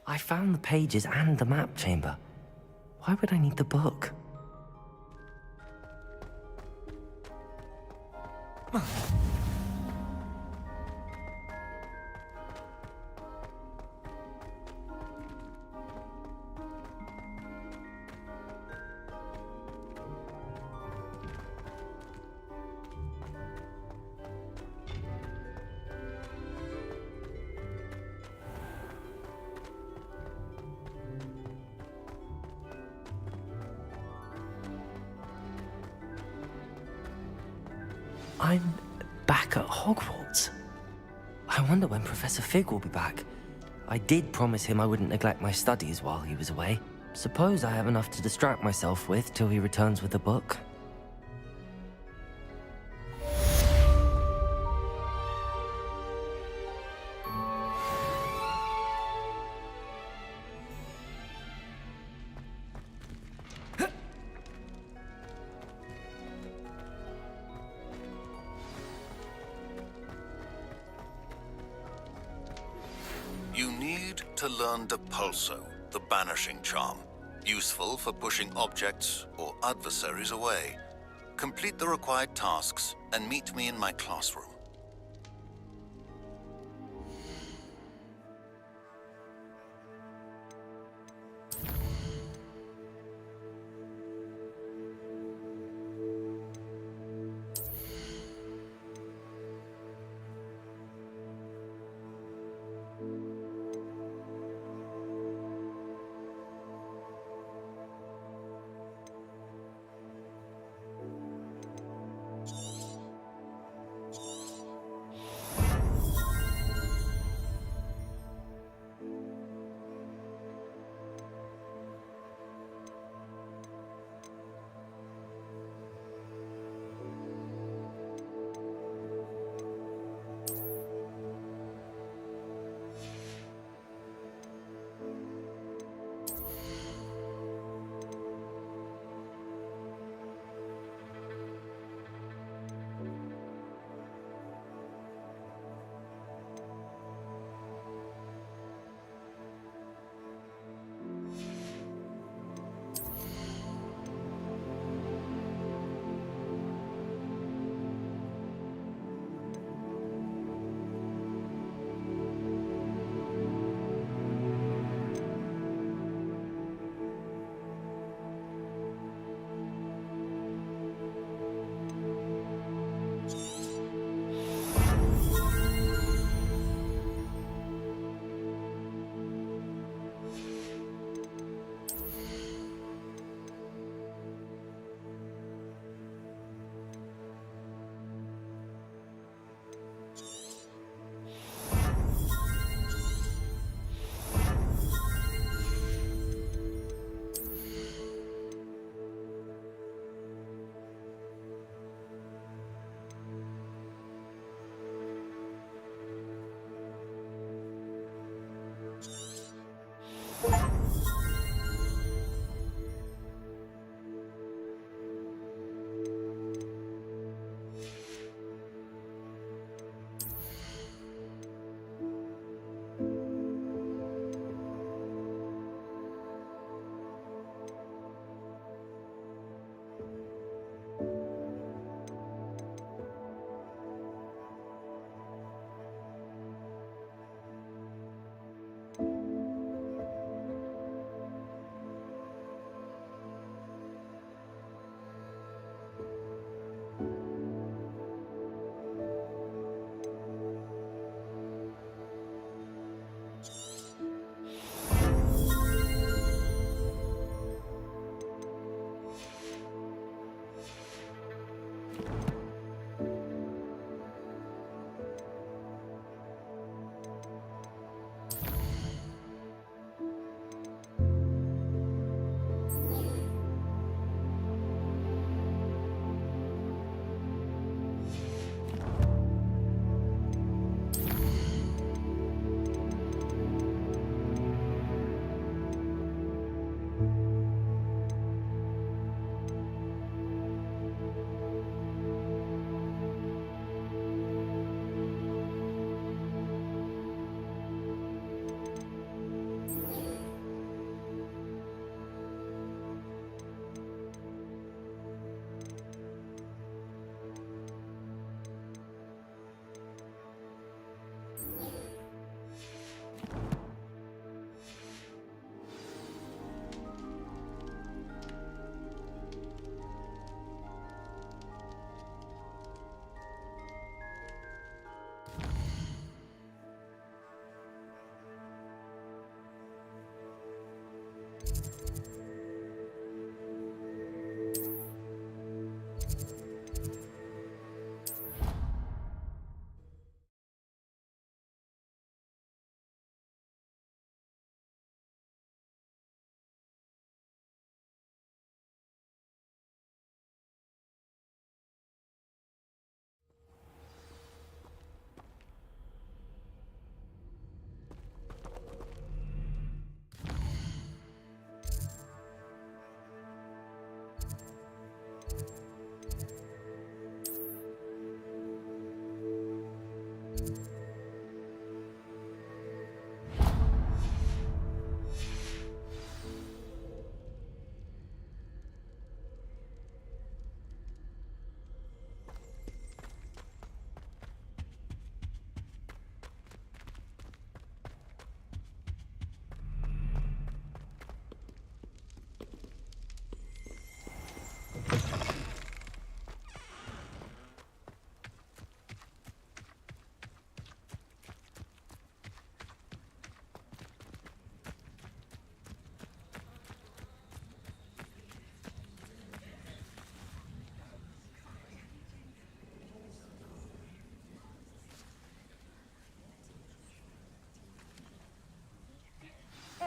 I found the pages and the map chamber. Why would I need the book? I'm back at Hogwarts. I wonder when Professor Fig will be back. I did promise him I wouldn't neglect my studies while he was away. Suppose I have enough to distract myself with till he returns with the book. You need to learn Depulso, the banishing charm. Useful for pushing objects or adversaries away. Complete the required tasks and meet me in my classroom.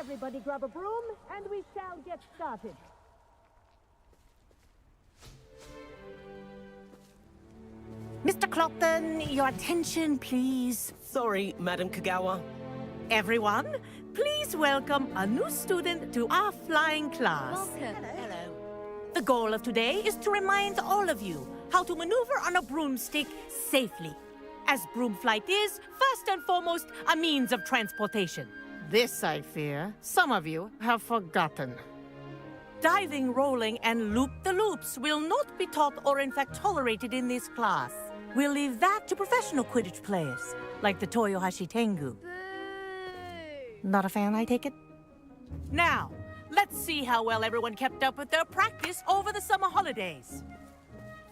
Everybody grab a broom, and we shall get started. Mr. Clopton, your attention, please. Sorry, Madam Kagawa. Everyone, please welcome a new student to our flying class. Welcome. Hello. The goal of today is to remind all of you how to maneuver on a broomstick safely, as broom flight is, first and foremost, a means of transportation. This, I fear, some of you have forgotten. Diving, rolling, and loop-the-loops will not be taught or in fact tolerated in this class. We'll leave that to professional Quidditch players, like the Toyohashi Tengu. Boo! Not a fan, I take it? Now, let's see how well everyone kept up with their practice over the summer holidays.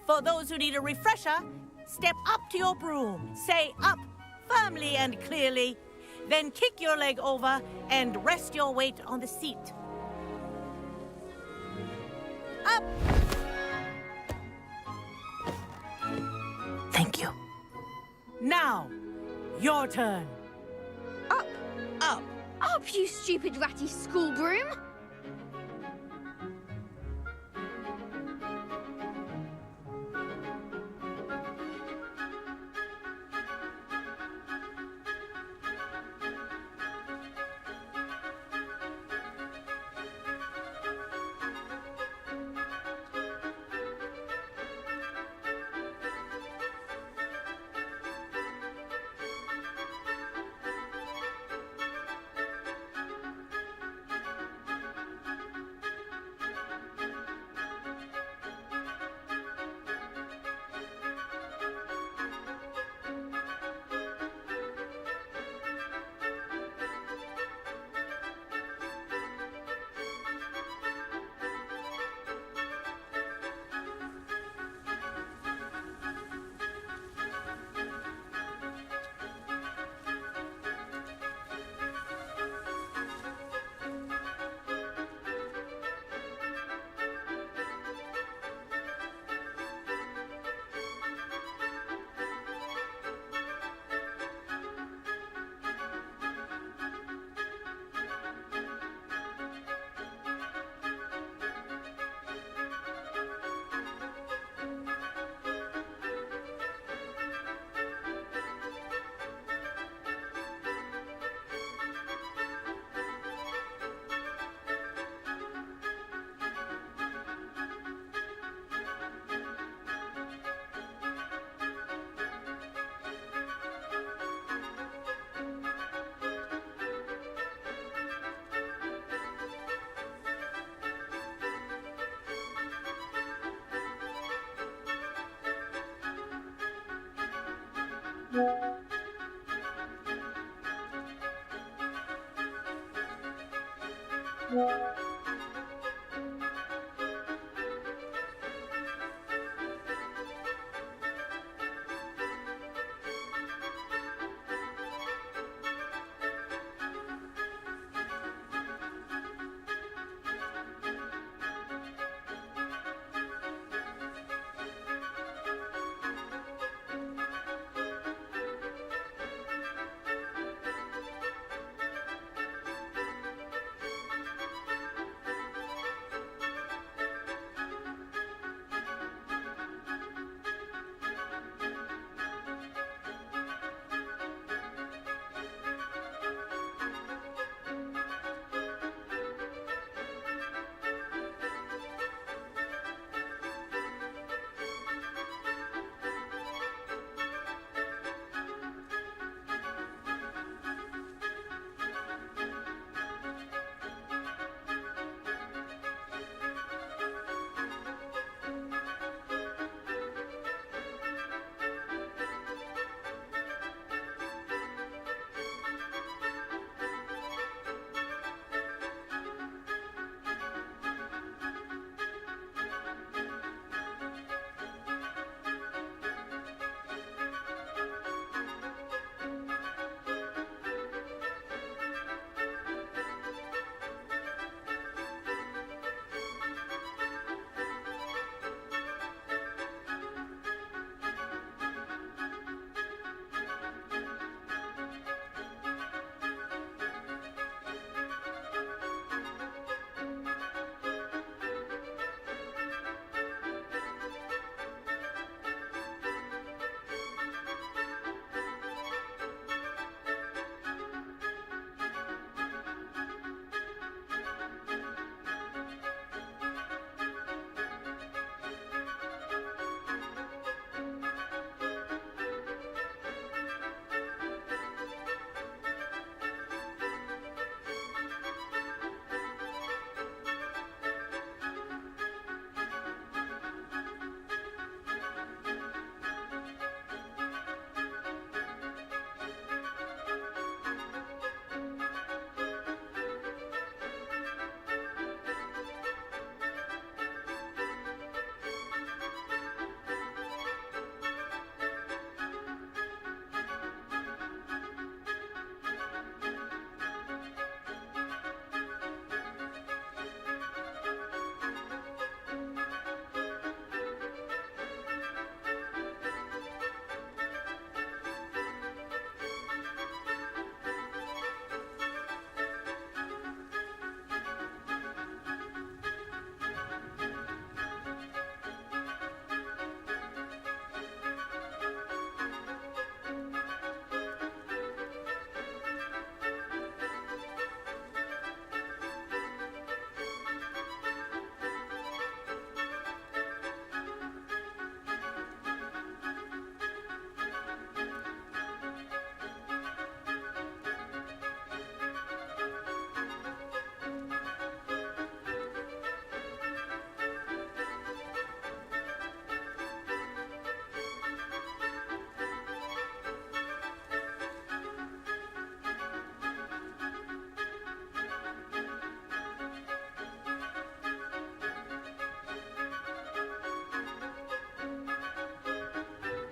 For those who need a refresher, step up to your broom, say up firmly and clearly, then kick your leg over and rest your weight on the seat. Up! Thank you. Now, your turn. Up! Up! Up, you stupid ratty school broom!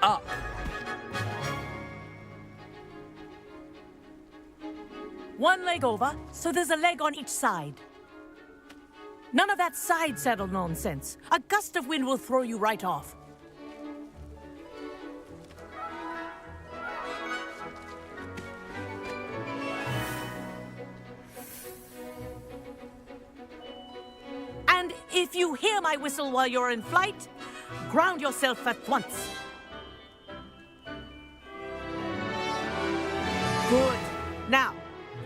Up. One leg over, so there's a leg on each side. None of that side saddle nonsense. A gust of wind will throw you right off. And if you hear my whistle while you're in flight, ground yourself at once. Good. Now,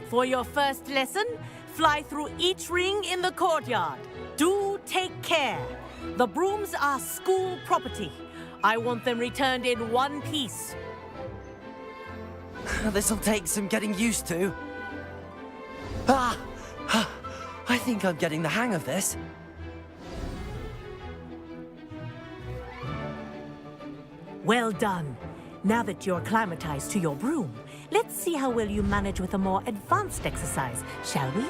for your first lesson, fly through each ring in the courtyard. Do take care. The brooms are school property. I want them returned in one piece. This'll take some getting used to. I think I'm getting the hang of this. Well done. Now that you're acclimatized to your broom, let's see how well you manage with a more advanced exercise, shall we?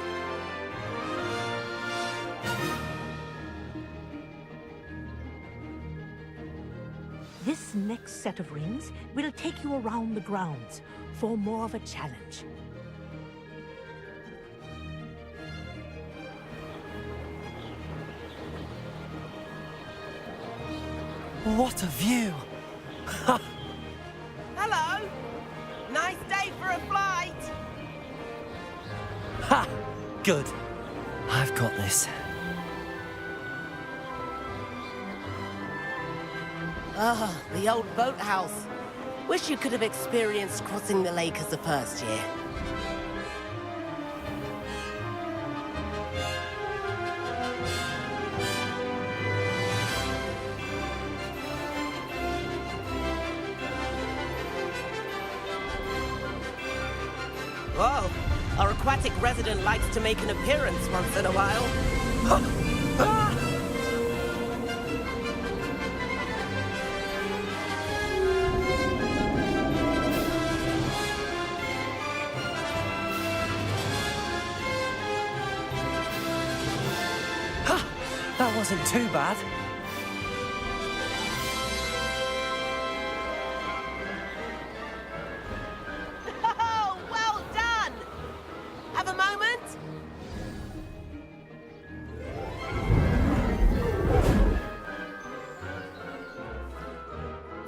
This next set of rings will take you around the grounds for more of a challenge. What a view! Hello! Nice day for a flight! Ha! Good. I've got this. Ah, the old boathouse. Wish you could have experienced crossing the lake as a first year. Whoa, our aquatic resident likes to make an appearance once in a while. That wasn't too bad. Oh, well done! Have a moment?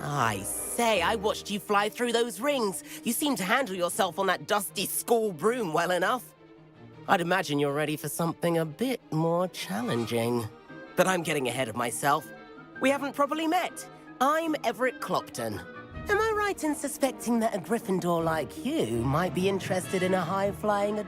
I say, I watched you fly through those rings. You seem to handle yourself on that dusty school broom well enough. I'd imagine you're ready for something a bit more challenging. But I'm getting ahead of myself. We haven't properly met. I'm Everett Clopton. Am I right in suspecting that a Gryffindor like you might be interested in a high-flying...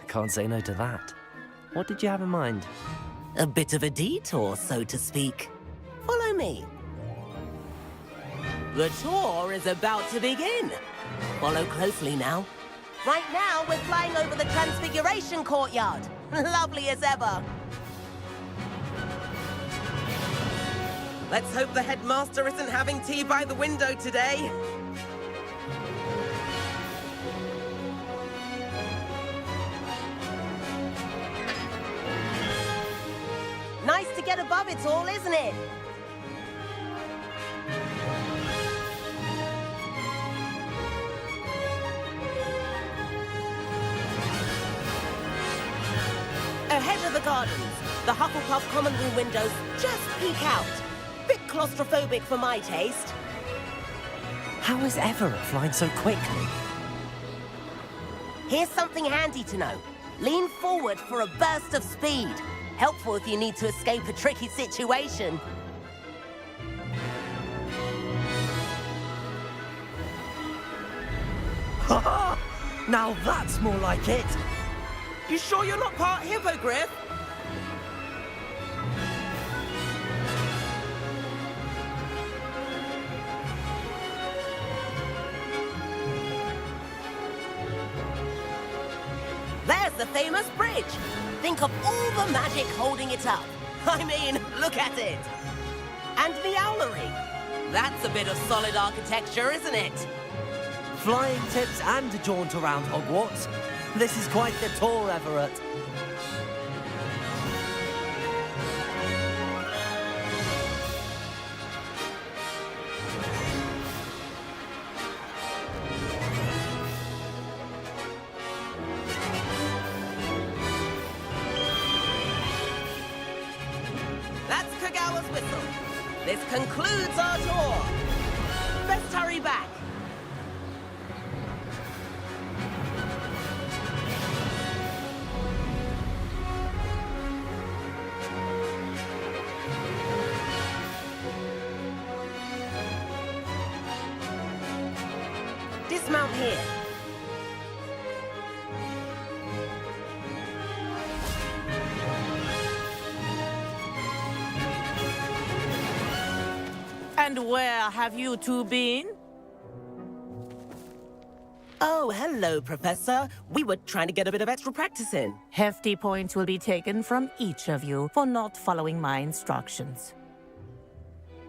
Can't say no to that. What did you have in mind? A bit of a detour, so to speak. Follow me. The tour is about to begin. Follow closely now. Right now, we're flying over the Transfiguration Courtyard. Lovely as ever. Let's hope the headmaster isn't having tea by the window today. Nice to get above it all, isn't it? Ahead of the gardens, the Hufflepuff common room windows just peek out. Bit claustrophobic for my taste. How is Everett flying so quickly? Here's something handy to know. Lean forward for a burst of speed. Helpful if you need to escape a tricky situation. Ha! Now that's more like it! You sure you're not part hippogriff? There's the famous bridge. Think of all the magic holding it up. I mean, look at it. And the owlery. That's a bit of solid architecture, isn't it? Flying tips and a jaunt around Hogwarts. This is quite the tour, Everett. That's Kagawa's whistle. This concludes our tour. Best hurry back. Dismount here. And where have you two been? Oh, hello, Professor. We were trying to get a bit of extra practice in. Hefty points will be taken from each of you for not following my instructions.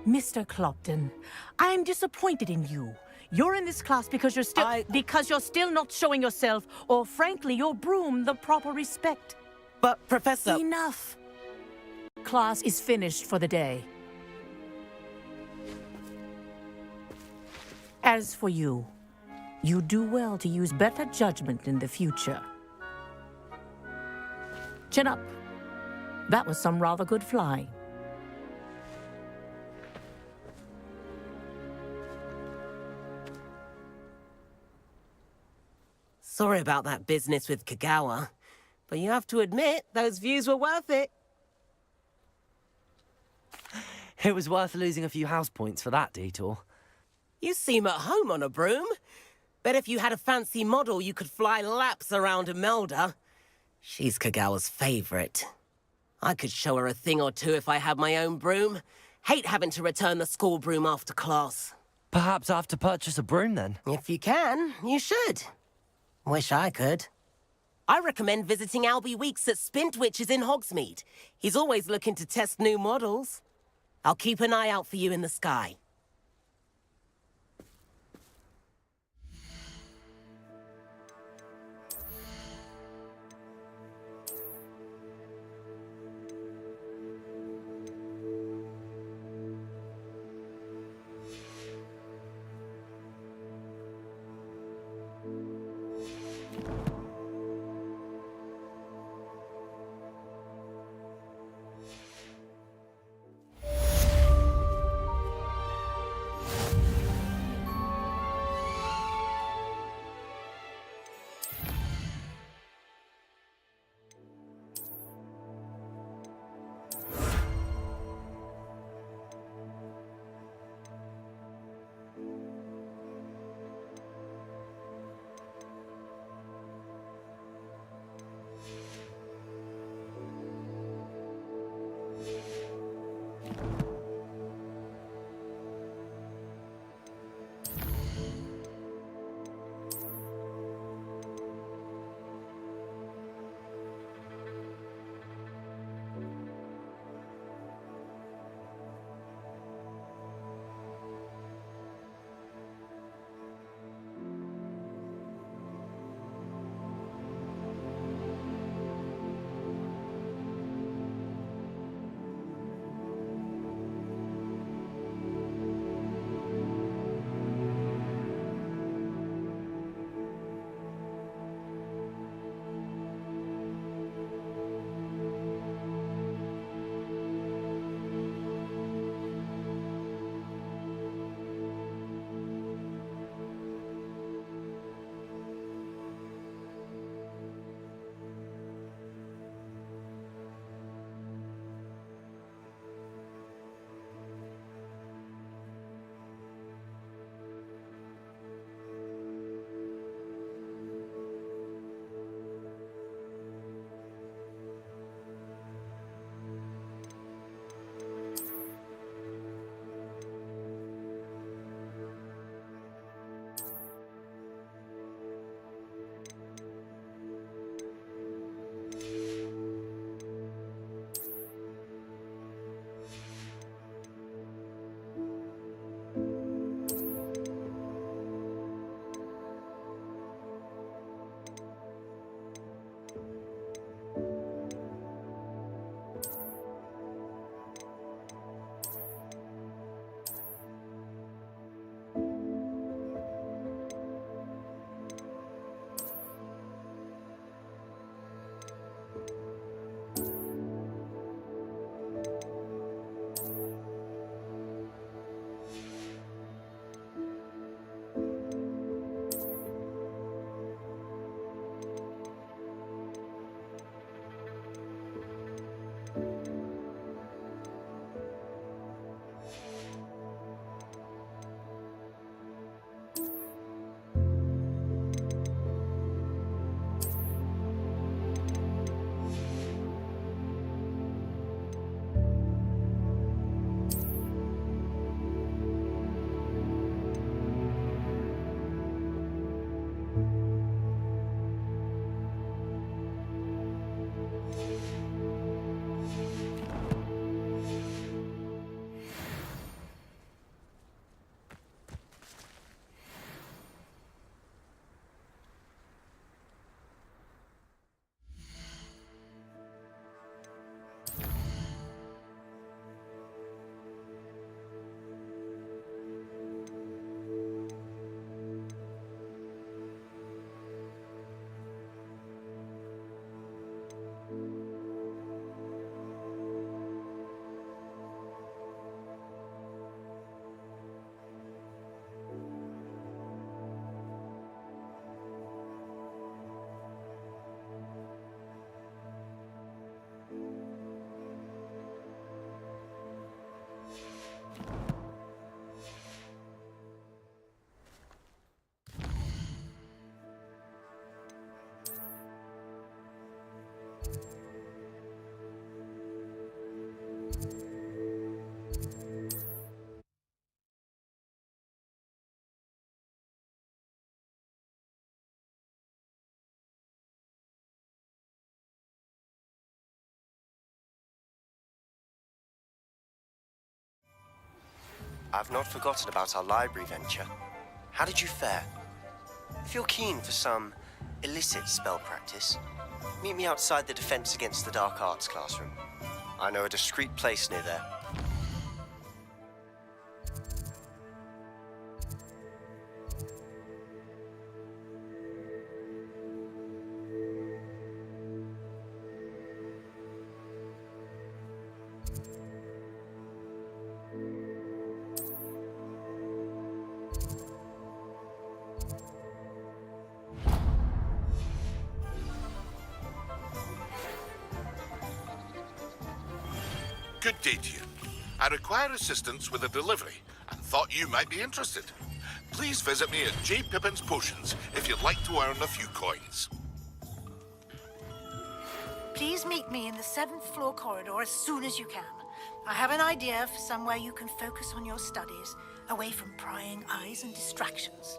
Mr. Clopton, I'm disappointed in you. You're in this class because you're still not showing yourself, or frankly, your broom the proper respect. But, Professor... Enough. Class is finished for the day. As for you, you do well to use better judgment in the future. Chin up. That was some rather good flying. Sorry about that business with Kagawa, but you have to admit, those views were worth it. It was worth losing a few house points for that detour. You seem at home on a broom. Bet if you had a fancy model, you could fly laps around Imelda. She's Kagawa's favorite. I could show her a thing or two if I had my own broom. Hate having to return the school broom after class. Perhaps I have to purchase a broom then. If you can, you should. Wish I could. I recommend visiting Albie Weeks at Spintwitches in Hogsmeade. He's always looking to test new models. I'll keep an eye out for you in the sky. I've not forgotten about our library venture. How did you fare? If you're keen for some illicit spell practice, meet me outside the Defense Against the Dark Arts classroom. I know a discreet place near there. Good day to you. I require assistance with a delivery and thought you might be interested. Please visit me at J. Pippin's Potions if you'd like to earn a few coins. Please meet me in the 7th floor corridor as soon as you can. I have an idea for somewhere you can focus on your studies, away from prying eyes and distractions.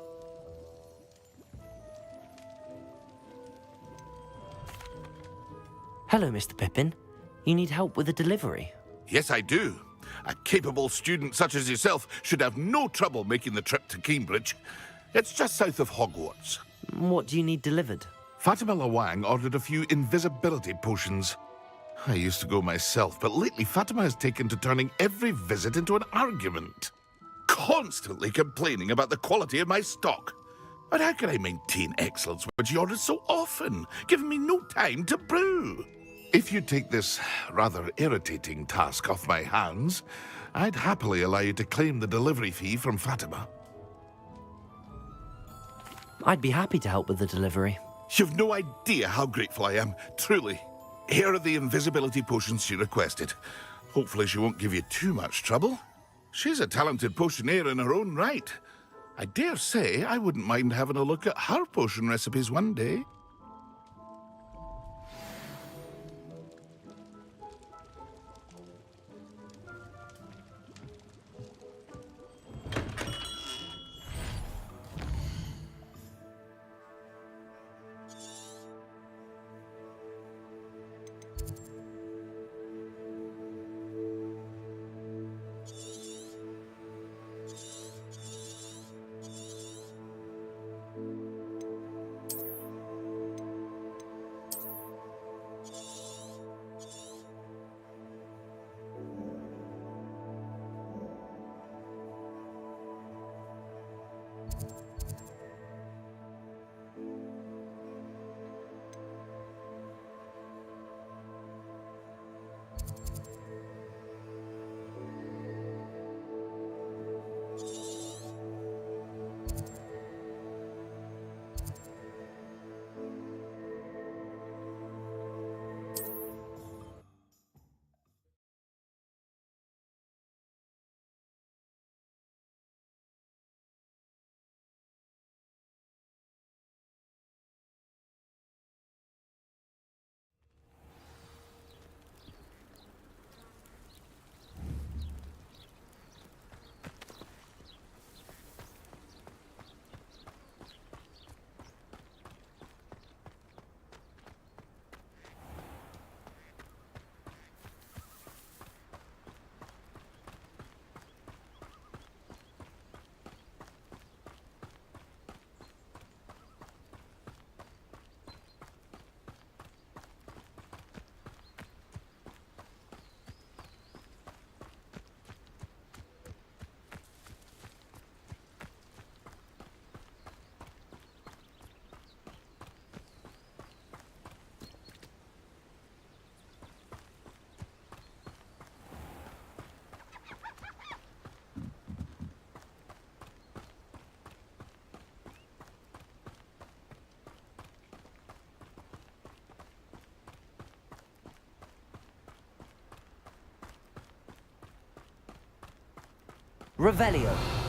Hello, Mr. Pippin. You need help with a delivery? Yes, I do. A capable student such as yourself should have no trouble making the trip to Cambridge. It's just south of Hogwarts. What do you need delivered? Fatima Lawang ordered a few invisibility potions. I used to go myself, but lately Fatima has taken to turning every visit into an argument. Constantly complaining about the quality of my stock. But how can I maintain excellence when she orders so often, giving me no time to brew? If you take this rather irritating task off my hands, I'd happily allow you to claim the delivery fee from Fatima. I'd be happy to help with the delivery. You've no idea how grateful I am, truly. Here are the invisibility potions she requested. Hopefully she won't give you too much trouble. She's a talented potioneer in her own right. I dare say I wouldn't mind having a look at her potion recipes one day. Revelio.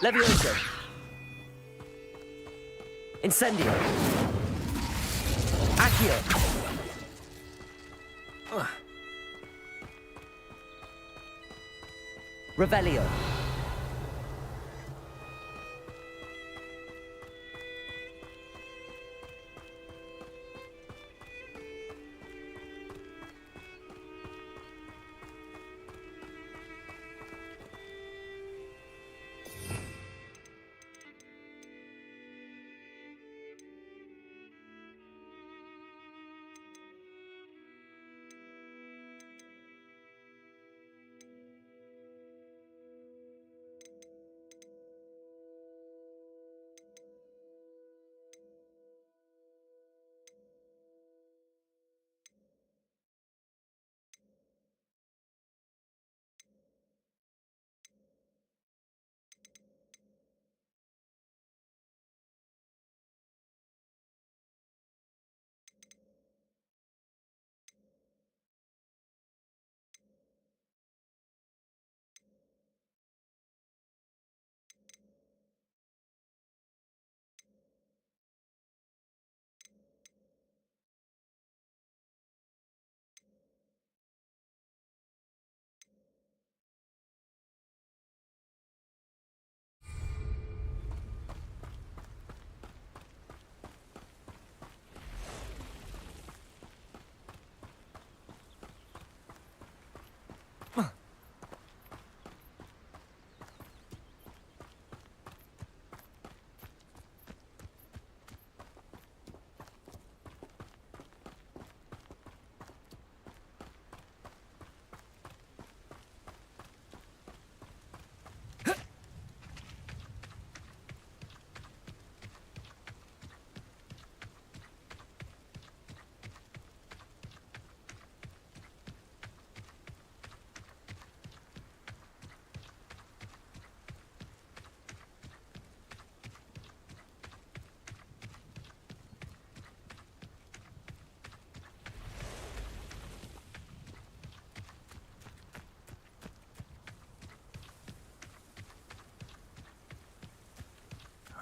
Levioso. Incendio. Accio. Revelio.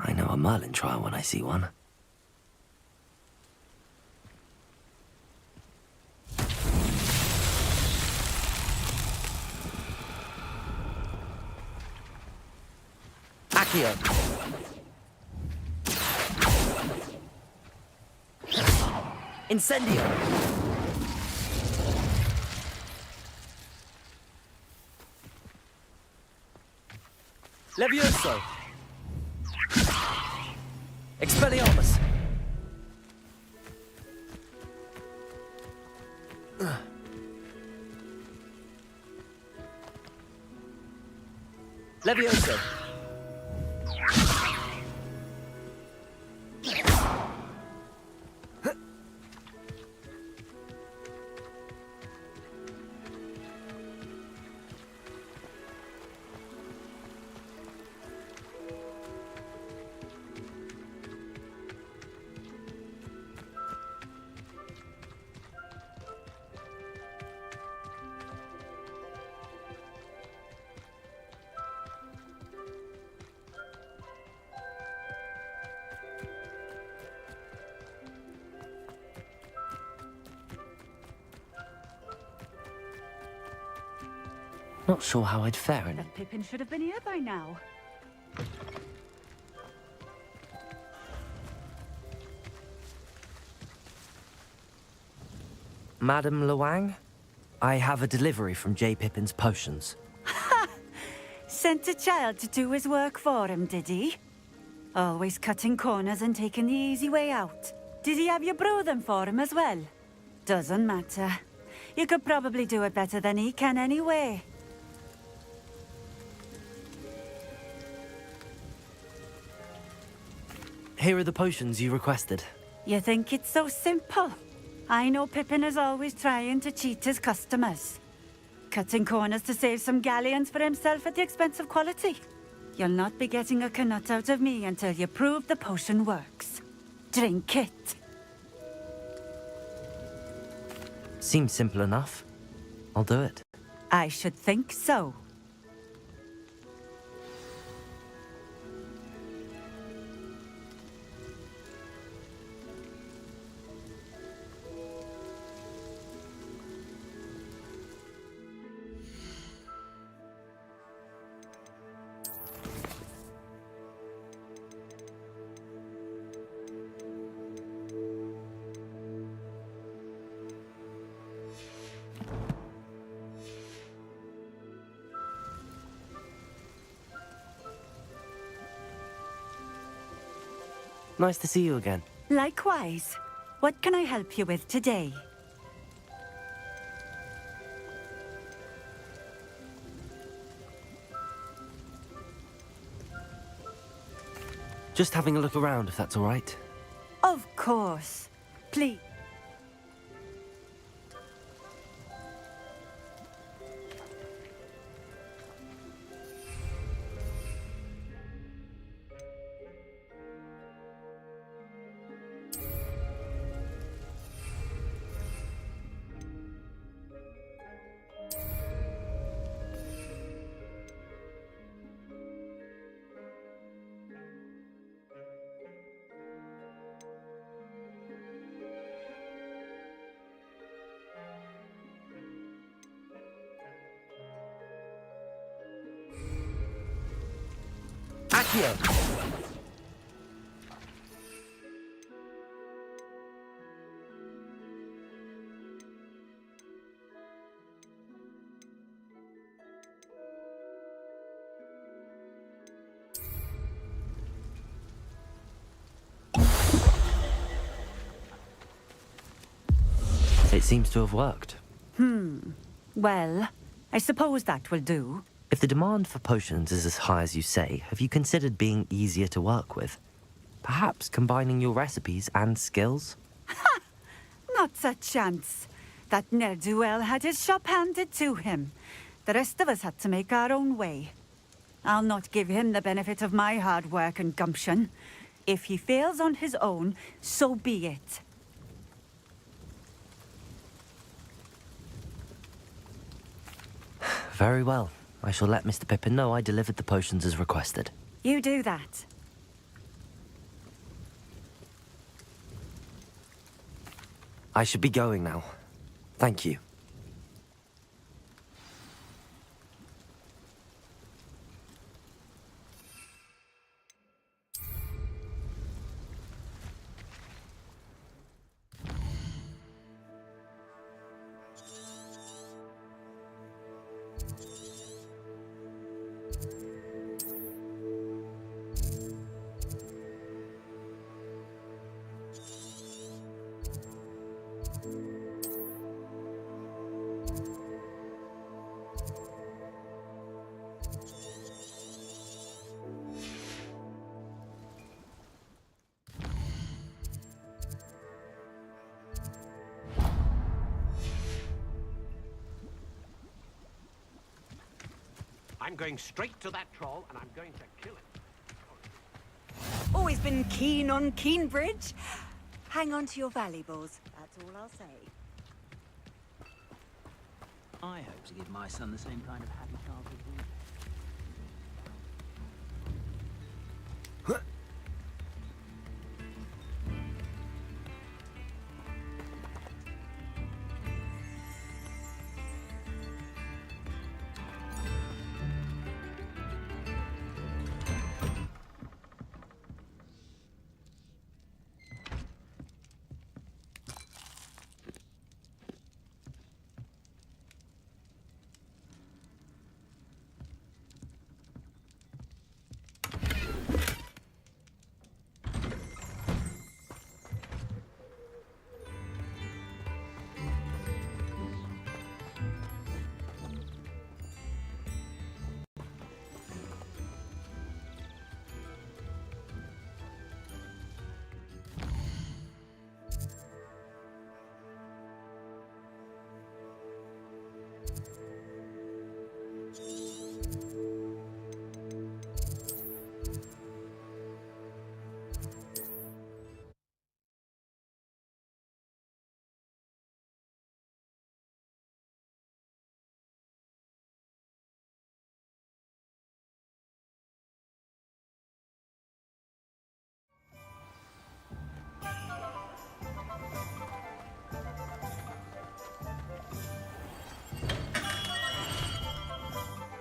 I know a Merlin trial when I see one. Accio. Incendio. Levioso. Expelliarmus. Levioso. Not sure how I'd fare in it. That Pippin should have been here by now. Madam Luang, I have a delivery from J. Pippin's potions. Sent a child to do his work for him, did he? Always cutting corners and taking the easy way out. Did he have you brew them for him as well? Doesn't matter. You could probably do it better than he can anyway. Here are the potions you requested. You think it's so simple? I know Pippin is always trying to cheat his customers. Cutting corners to save some galleons for himself at the expense of quality. You'll not be getting a canut out of me until you prove the potion works. Drink it. Seems simple enough. I'll do it. I should think so. Nice to see you again. Likewise. What can I help you with today? Just having a look around, if that's all right. Of course. Please. Accio! It seems to have worked. Well, I suppose that will do. If the demand for potions is as high as you say, have you considered being easier to work with? Perhaps combining your recipes and skills? Not a chance. That ne'er-do-well had his shop handed to him. The rest of us had to make our own way. I'll not give him the benefit of my hard work and gumption. If he fails on his own, so be it. Very well. I shall let Mr. Pippin know I delivered the potions as requested. You do that. I should be going now. Thank you. I'm going straight to that troll, and I'm going to kill it. Always been keen on Keenbridge. Hang on to your valuables. That's all I'll say. I hope to give my son the same kind of happy childhood we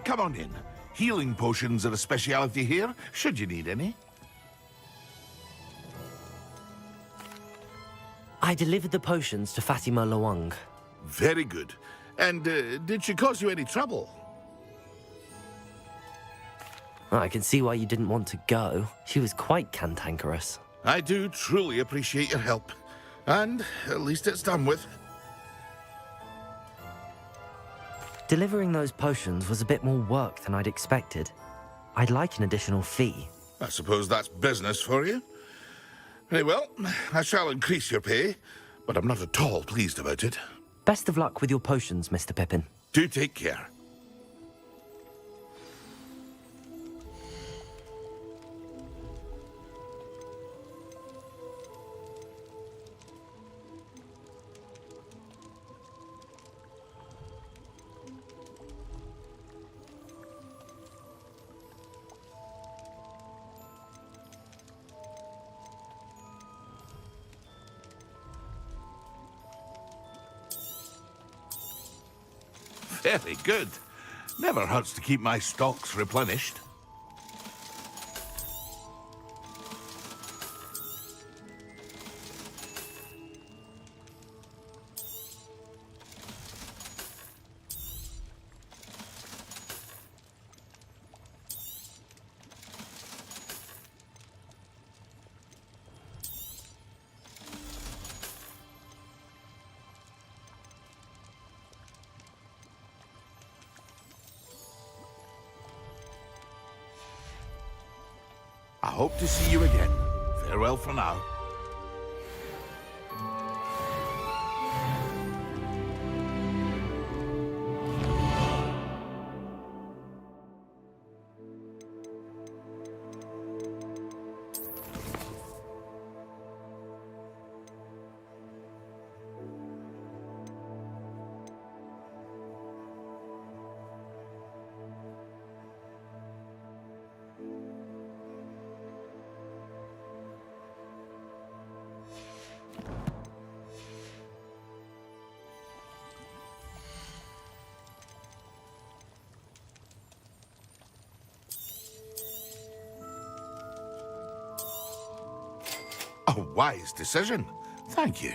Come on in. Healing potions are a speciality here, should you need any. I delivered the potions to Fatima Lawang. Very good. And did she cause you any trouble? I can see why you didn't want to go. She was quite cantankerous. I do truly appreciate your help. And at least it's done with. Delivering those potions was a bit more work than I'd expected. I'd like an additional fee. I suppose that's business for you. Very well, I shall increase your pay, but I'm not at all pleased about it. Best of luck with your potions, Mr. Pippin. Do take care. Very good. Never hurts to keep my stocks replenished. I hope to see you again. Farewell for now. A wise decision. Thank you.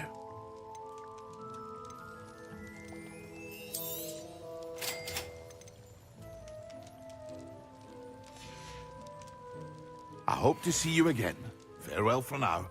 I hope to see you again. Farewell for now.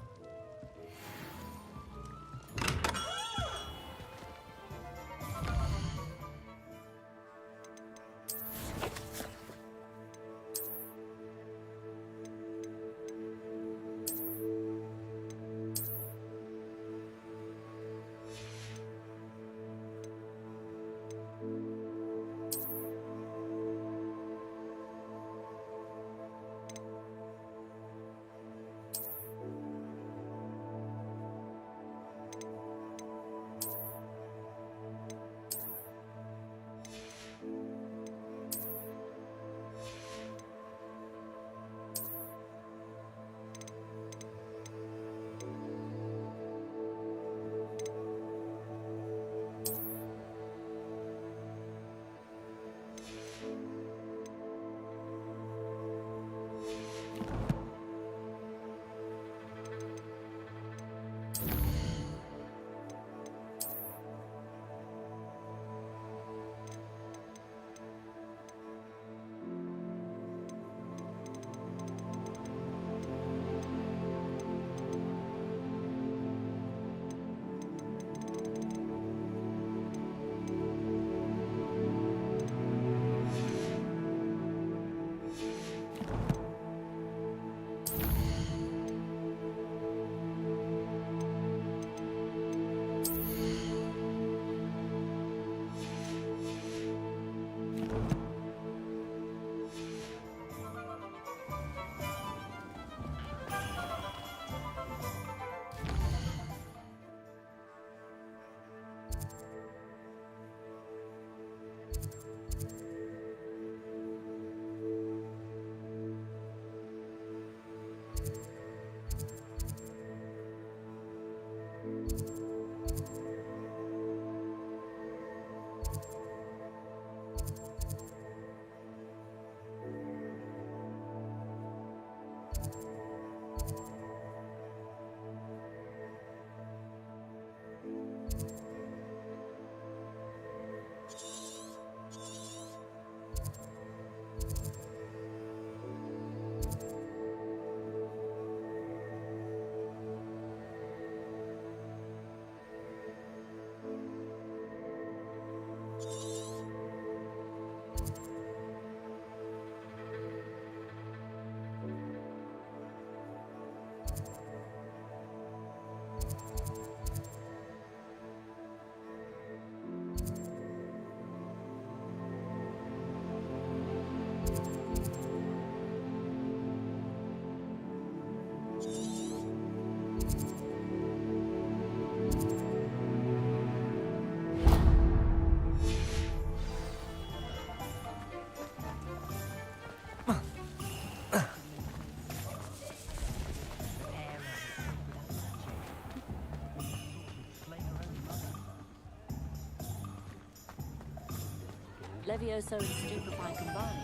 Levioso and Stupefy combined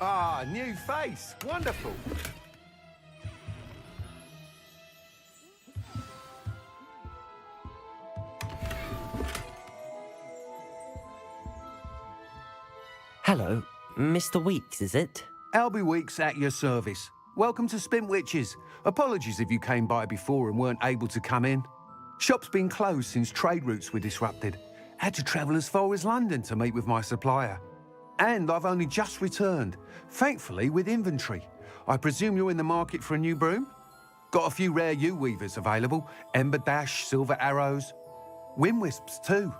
Ah, new face. Wonderful. Hello, Mr. Weeks, is it? Albie Weeks at your service. Welcome to Spintwitches. Apologies if you came by before and weren't able to come in. Shop's been closed since trade routes were disrupted. Had to travel as far as London to meet with my supplier. And I've only just returned, thankfully with inventory. I presume you're in the market for a new broom? Got a few rare U-weavers available. Ember Dash, Silver Arrows. Wind Wisps too.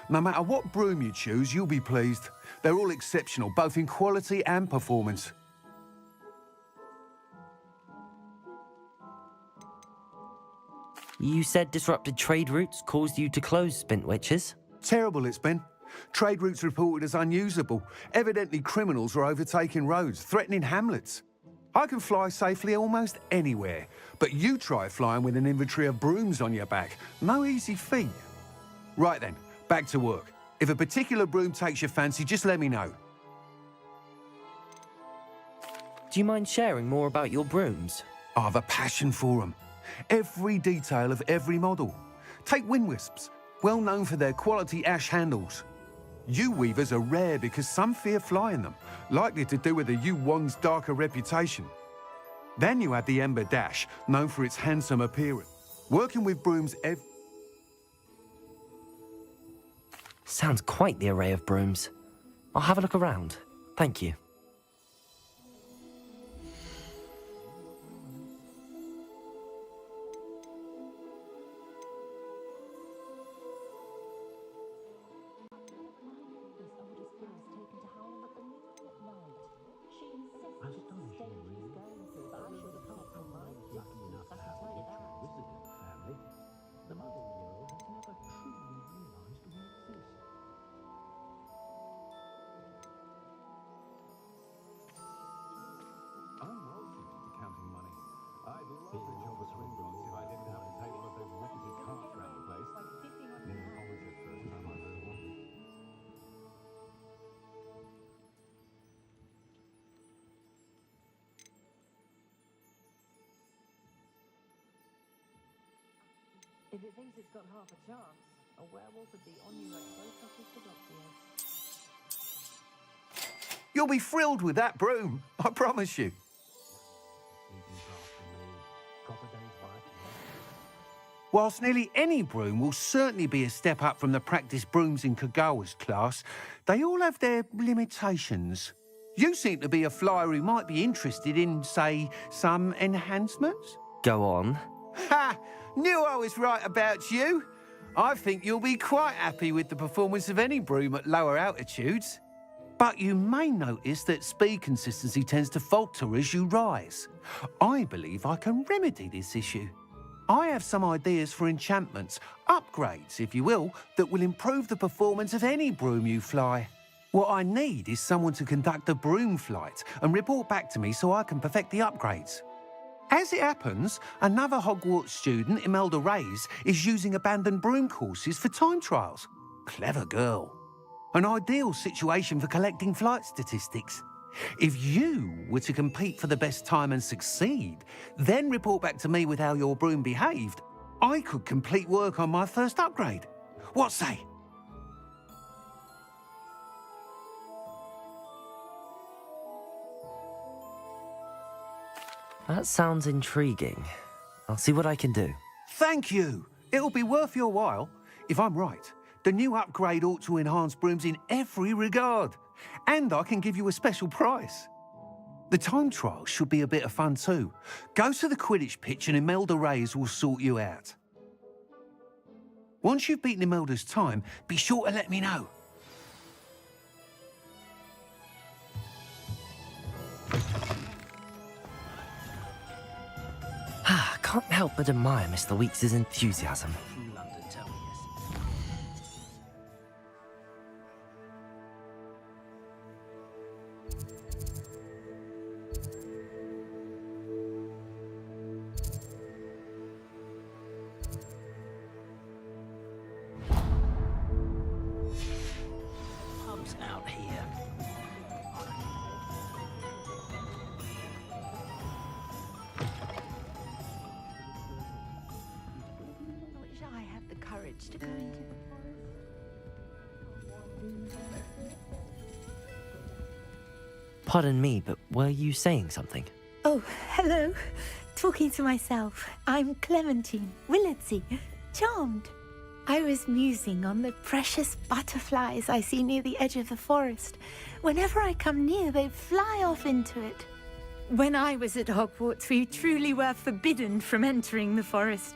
No matter what broom you choose, you'll be pleased. They're all exceptional, both in quality and performance. You said disrupted trade routes caused you to close Spintwitches? Terrible it's been. Trade routes reported as unusable. Evidently criminals are overtaking roads, threatening hamlets. I can fly safely almost anywhere, but you try flying with an inventory of brooms on your back. No easy feat. Right then, back to work. If a particular broom takes your fancy, just let me know. Do you mind sharing more about your brooms? I've a passion for them. Every detail of every model. Take Wind Wisps, well known for their quality ash handles. U-weavers are rare because some fear flying them, likely to do with the U-Wand's darker reputation. Then you have the Ember Dash, known for its handsome appearance. Working with brooms Sounds quite the array of brooms. I'll have a look around. Thank you. If it thinks it's got half a chance, a werewolf would be on you like both knuckles to Doxio. You'll be thrilled with that broom, I promise you. Whilst nearly any broom will certainly be a step up from the practice brooms in Kagawa's class, they all have their limitations. You seem to be a flyer who might be interested in, say, some enhancements? Go on. Ha! Knew I was right about you. I think you'll be quite happy with the performance of any broom at lower altitudes. But you may notice that speed consistency tends to falter as you rise. I believe I can remedy this issue. I have some ideas for enchantments, upgrades, if you will, that will improve the performance of any broom you fly. What I need is someone to conduct a broom flight and report back to me so I can perfect the upgrades. As it happens, another Hogwarts student, Imelda Reyes, is using abandoned broom courses for time trials. Clever girl. An ideal situation for collecting flight statistics. If you were to compete for the best time and succeed, then report back to me with how your broom behaved, I could complete work on my first upgrade. What say? That sounds intriguing. I'll see what I can do. Thank you. It'll be worth your while. If I'm right, the new upgrade ought to enhance brooms in every regard. And I can give you a special price. The time trial should be a bit of fun too. Go to the Quidditch pitch and Imelda Reyes will sort you out. Once you've beaten Imelda's time, be sure to let me know. Can't help but admire Mr. Weeks' enthusiasm. From London, tell me, yes. much to go into the Pardon me, but were you saying something? Oh, hello. Talking to myself. I'm Clementine, Willardsey, charmed. I was musing on the precious butterflies I see near the edge of the forest. Whenever I come near, they fly off into it. When I was at Hogwarts, we truly were forbidden from entering the forest.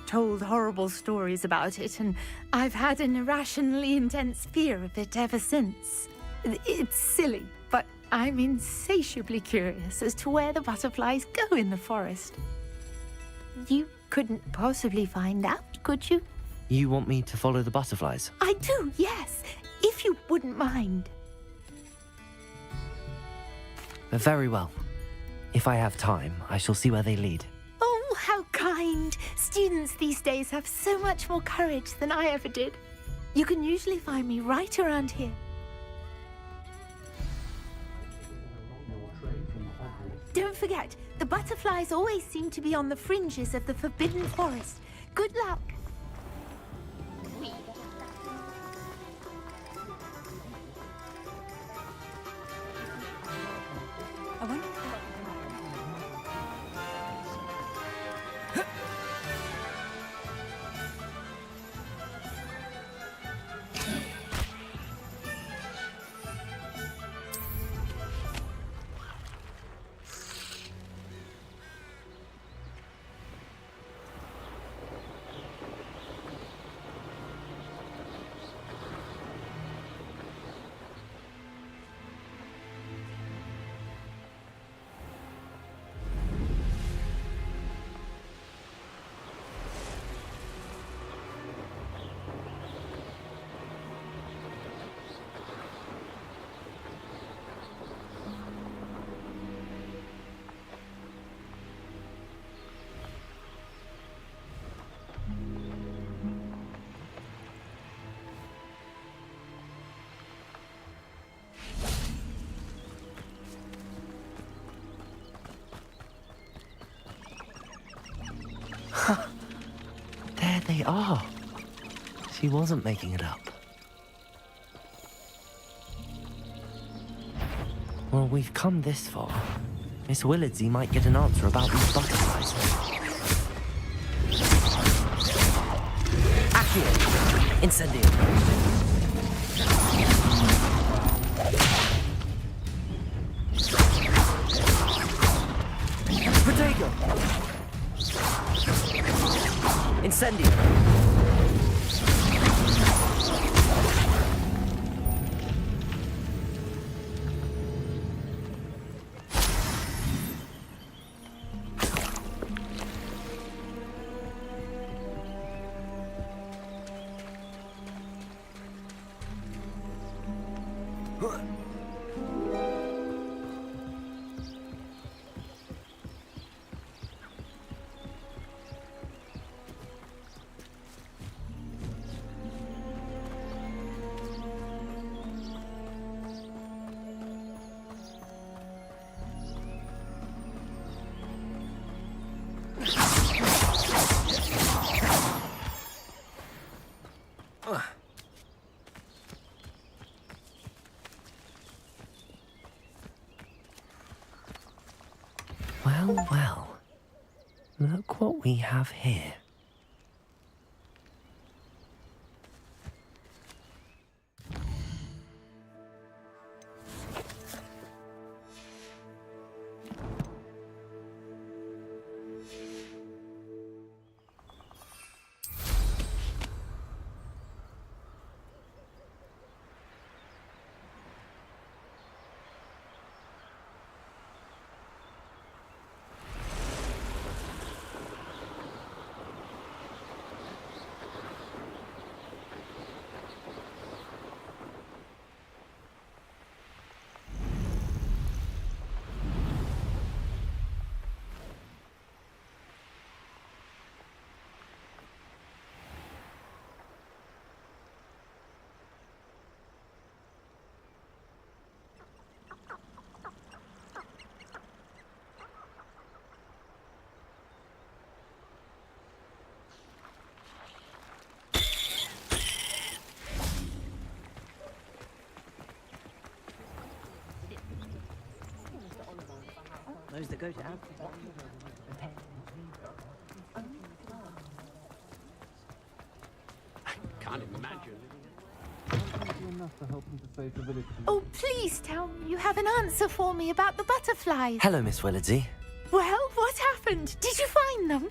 Told horrible stories about it, and I've had an irrationally intense fear of it ever since. It's silly, but I'm insatiably curious as to where the butterflies go in the forest. You couldn't possibly find out, could you? You want me to follow the butterflies? I do, yes, if you wouldn't mind. Very well. If I have time, I shall see where they lead. Oh, how kind! Students these days have so much more courage than I ever did. You can usually find me right around here. Don't forget, the butterflies always seem to be on the fringes of the Forbidden Forest. Good luck! I wonder. There they are. She wasn't making it up. Well, we've come this far. Miss Willardsey might get an answer about these butterflies. Accio! Incendio! Protego! Incendio! Well, well. Look what we have here. go to Alfred. I can't imagine. Oh, please tell me you have an answer for me about the butterflies. Hello, Miss Willardsey. Well, what happened? Did you find them?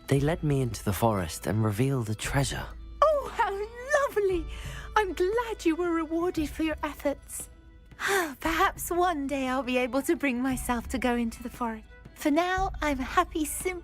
They led me into the forest and revealed a treasure. Oh, how lovely! I'm glad you were rewarded for your efforts. Perhaps one day I'll be able to bring myself to go into the forest. For now, I'm a happy simp.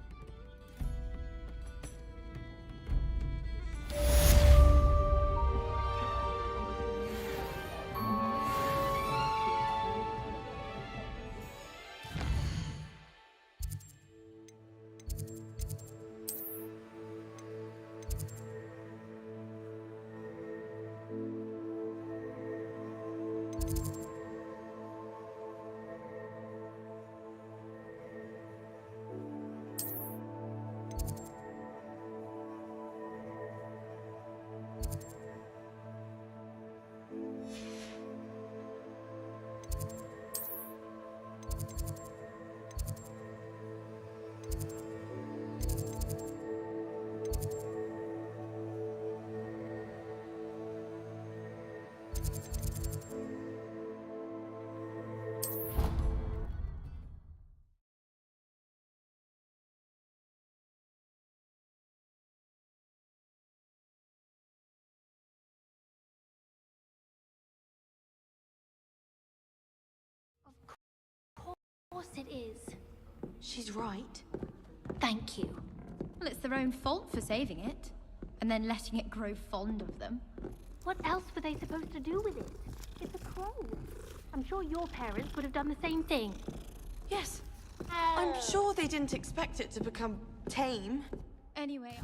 Of course it is. She's right. Thank you. Well, it's their own fault for saving it, and then letting it grow fond of them. What else were they supposed to do with it? It's a crow. I'm sure your parents would have done the same thing. Yes. I'm sure they didn't expect it to become tame. Anyway...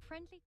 friendly...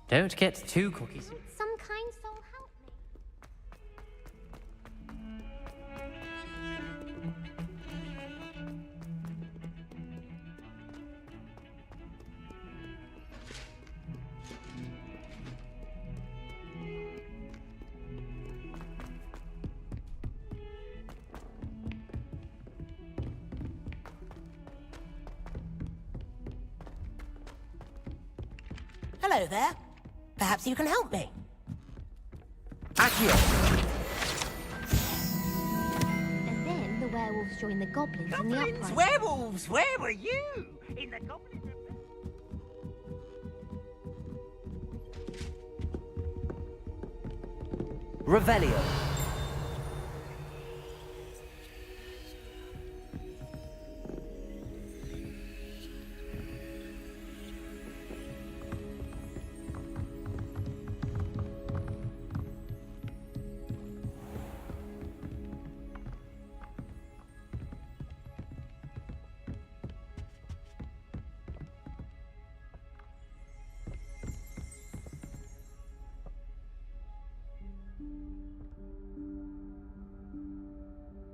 Don't get too cocky. Some kind soul help me. Hello there. Perhaps you can help me. And then the werewolves join the goblins in the Goblins, uprising. werewolves, where were you? In the goblin... Revelio.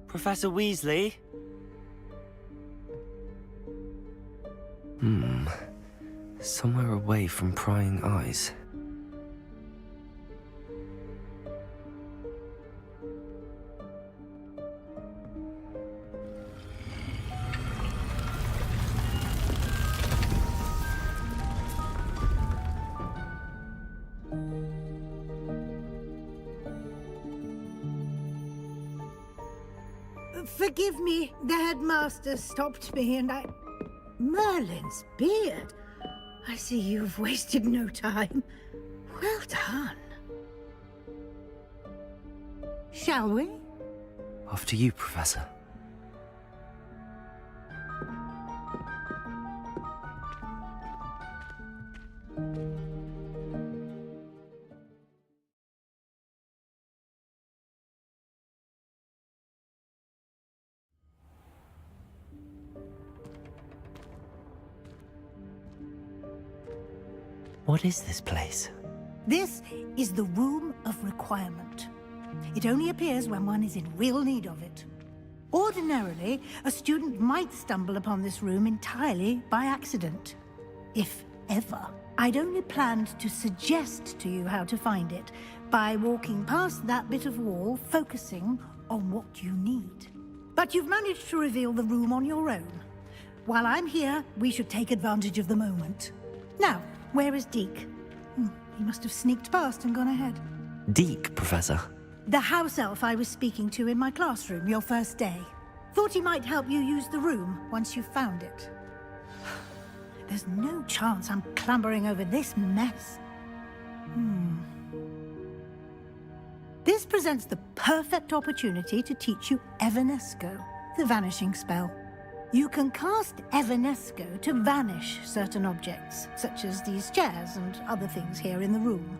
Professor Weasley? Somewhere away from prying eyes. Forgive me, the headmaster stopped me and I... Merlin's beard. I see you've wasted no time. Well done. Shall we? After you, Professor. What is this place? This is the Room of Requirement. It only appears when one is in real need of it. Ordinarily, a student might stumble upon this room entirely by accident. If ever. I'd only planned to suggest to you how to find it by walking past that bit of wall, focusing on what you need. But you've managed to reveal the room on your own. While I'm here, we should take advantage of the moment. Now, where is Deke? He must have sneaked past and gone ahead. Deke, Professor. The house elf I was speaking to in my classroom your first day. Thought he might help you use the room once you found it. There's no chance I'm clambering over this mess. This presents the perfect opportunity to teach you Evanesco, the vanishing spell. You can cast Evanesco to vanish certain objects, such as these chairs and other things here in the room.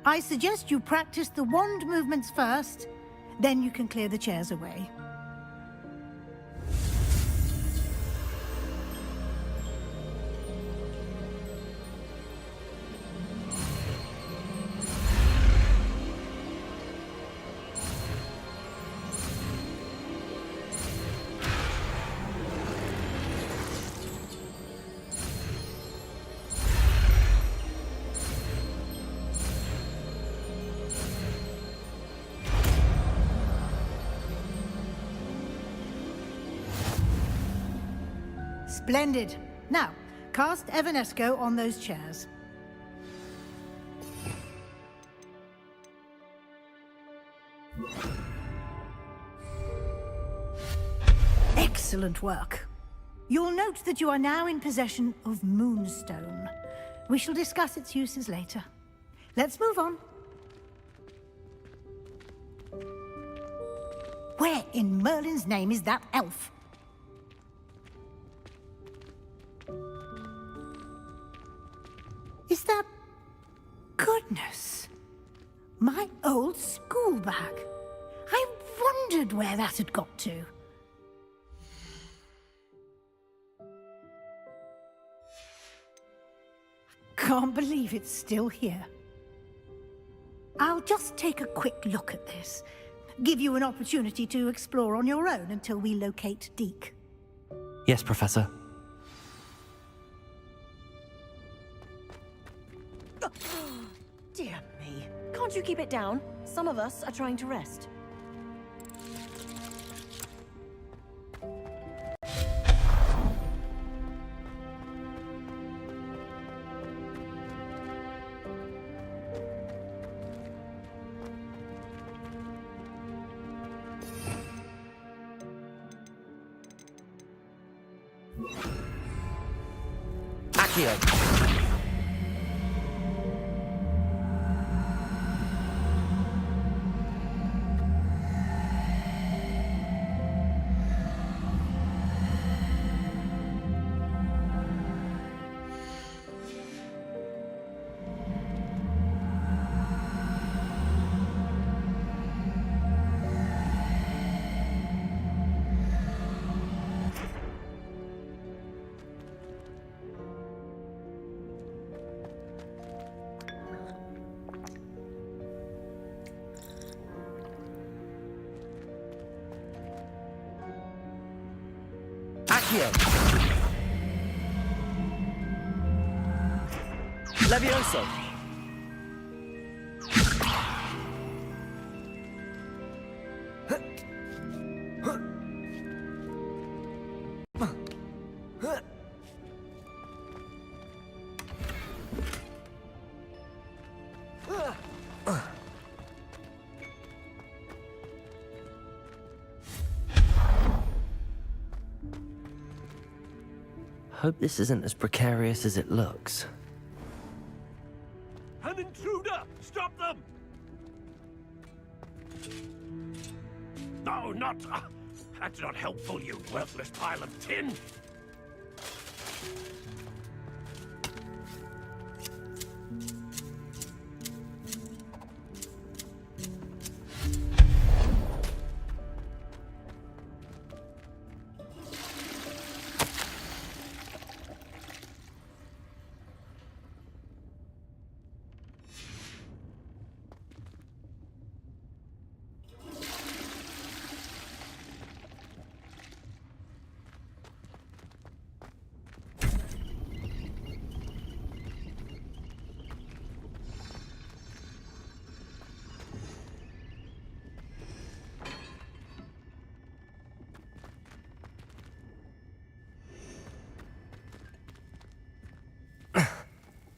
I suggest you practice the wand movements first, then you can clear the chairs away. Splendid. Now, cast Evanesco on those chairs. Excellent work. You'll note that you are now in possession of Moonstone. We shall discuss its uses later. Let's move on. Where in Merlin's name is that elf? Is that... Goodness. My old school bag. I wondered where that had got to. Can't believe it's still here. I'll just take a quick look at this. Give you an opportunity to explore on your own until we locate Deke. Yes, Professor. Dear me. Can't you keep it down? Some of us are trying to rest. Accio. Accio. Levioso! Hope this isn't as precarious as it looks. An intruder! Stop them! No, not... that's not helpful, you worthless pile of tin!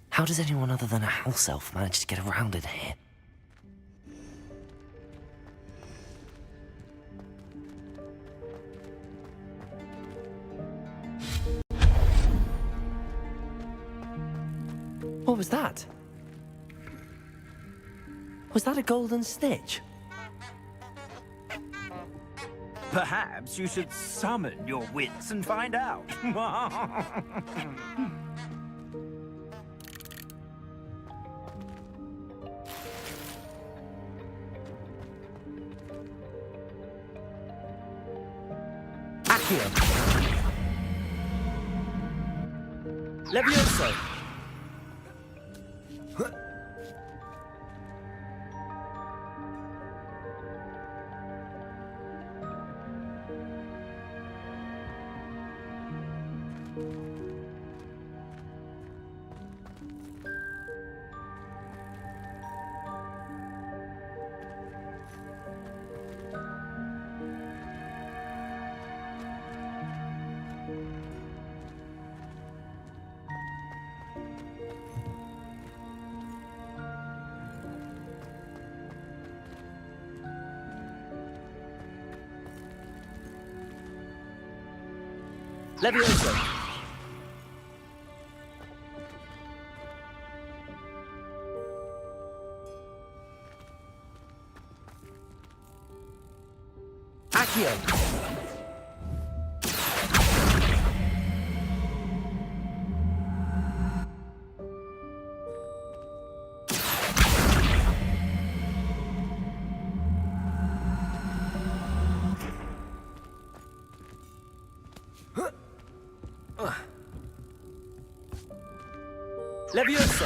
How does anyone other than a house elf manage to get around in here? What was that? Was that a golden snitch? Perhaps you should summon your wits and find out. Accio! Levioso! Levioso! Accio! Levioso!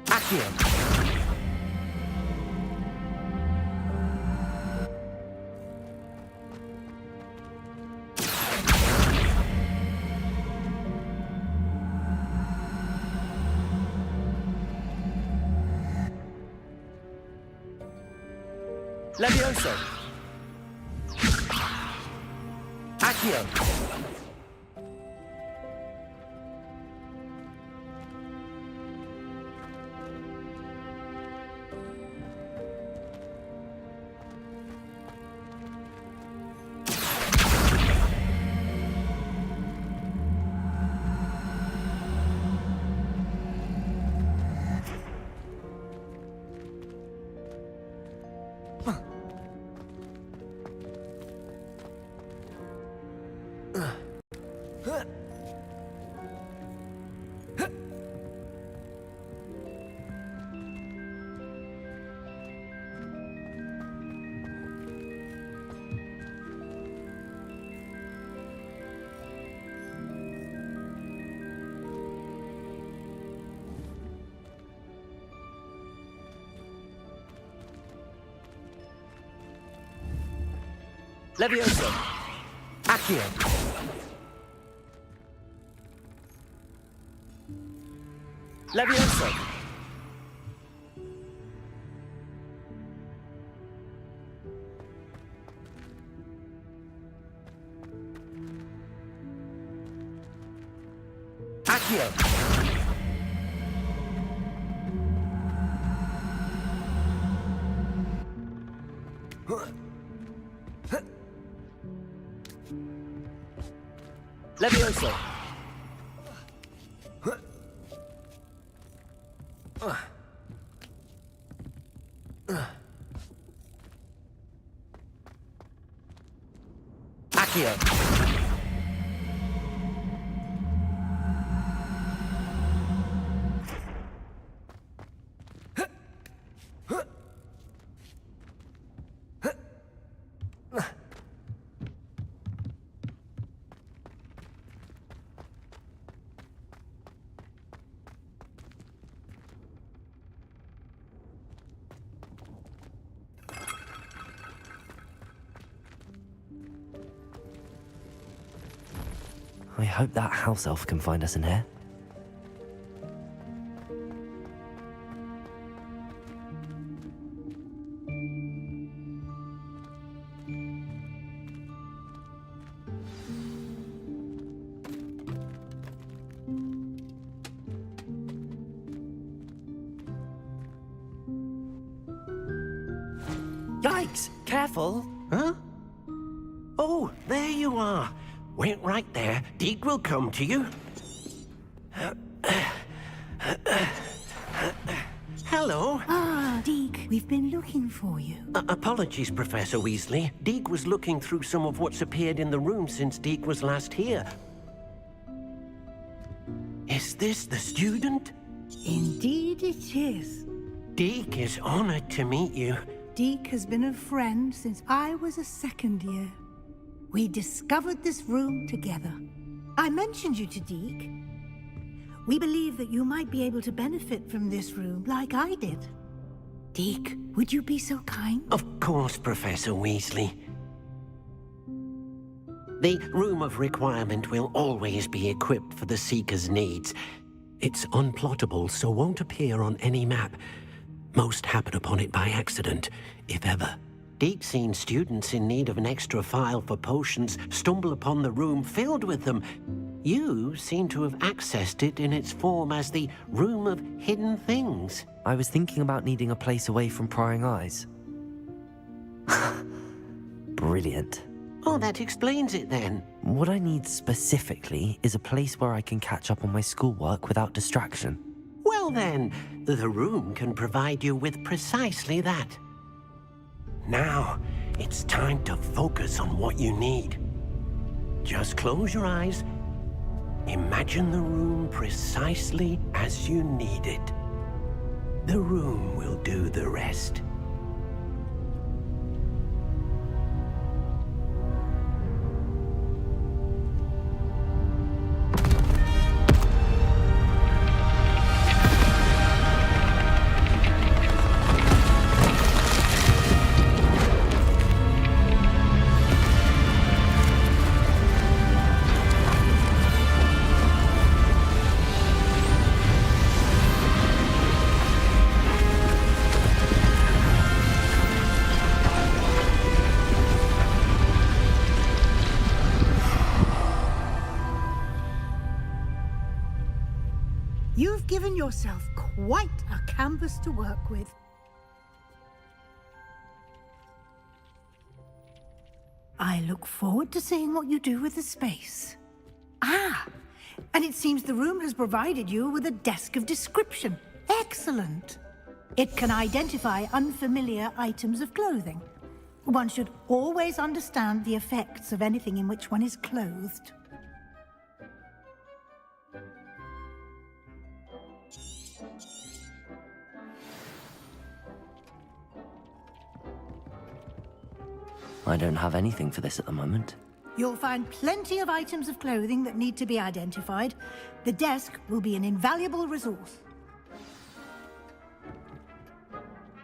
Accio! Levioso! Accio! Levioso! Accio! Levioso! Accio! Levioso! Accio! I hope that house elf can find us in here. Yikes! Careful! Huh? Oh, there you are. Wait right there. Deke will come to you. Hello. Ah, Deke, we've been looking for you. Apologies, Professor Weasley. Deke was looking through some of what's appeared in the room since Deke was last here. Is this the student? Indeed it is. Deke is honored to meet you. Deke has been a friend since I was a second year. We discovered this room together. I mentioned you to Deke. We believe that you might be able to benefit from this room like I did. Deke, would you be so kind? Of course, Professor Weasley. The Room of Requirement will always be equipped for the Seeker's needs. It's unplottable, so won't appear on any map. Most happen upon it by accident, if ever. Deke's seen students in need of an extra file for potions stumble upon the room filled with them. You seem to have accessed it in its form as the Room of Hidden Things. I was thinking about needing a place away from prying eyes. Brilliant. Oh, that explains it then. What I need specifically is a place where I can catch up on my schoolwork without distraction. Well then, the room can provide you with precisely that. Now, it's time to focus on what you need. Just close your eyes. Imagine the room precisely as you need it. The room will do the rest. You've given yourself quite a canvas to work with. I look forward to seeing what you do with the space. Ah, and it seems the room has provided you with a desk of description. Excellent. It can identify unfamiliar items of clothing. One should always understand the effects of anything in which one is clothed. I don't have anything for this at the moment. You'll find plenty of items of clothing that need to be identified. The desk will be an invaluable resource.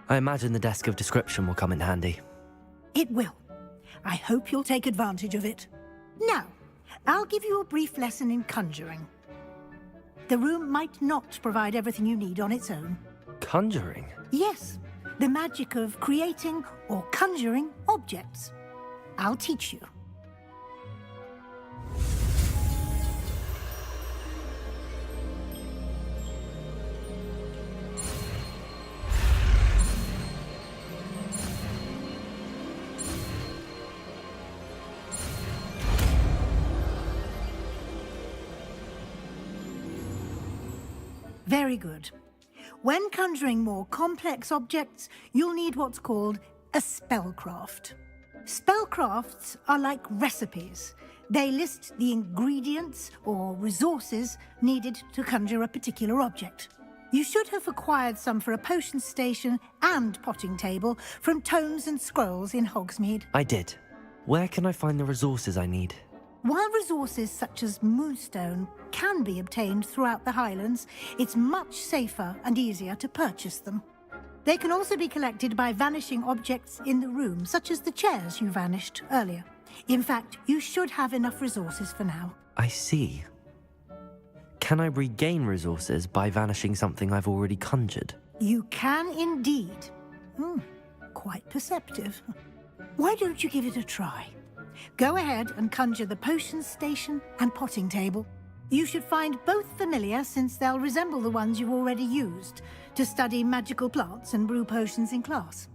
I imagine the desk of description will come in handy. It will. I hope you'll take advantage of it. Now, I'll give you a brief lesson in conjuring. The room might not provide everything you need on its own. Conjuring? Yes, the magic of creating or conjuring objects. I'll teach you. Very good. When conjuring more complex objects, you'll need what's called a spellcraft. Spellcrafts are like recipes. They list the ingredients or resources needed to conjure a particular object. You should have acquired some for a potion station and potting table from tomes and scrolls in Hogsmeade. I did. Where can I find the resources I need? While resources such as moonstone can be obtained throughout the Highlands, it's much safer and easier to purchase them. They can also be collected by vanishing objects in the room, such as the chairs you vanished earlier. In fact, you should have enough resources for now. I see. Can I regain resources by vanishing something I've already conjured? You can indeed. Quite perceptive. Why don't you give it a try? Go ahead and conjure the potion station and potting table. You should find both familiar, since they'll resemble the ones you've already used to study magical plants and brew potions in class.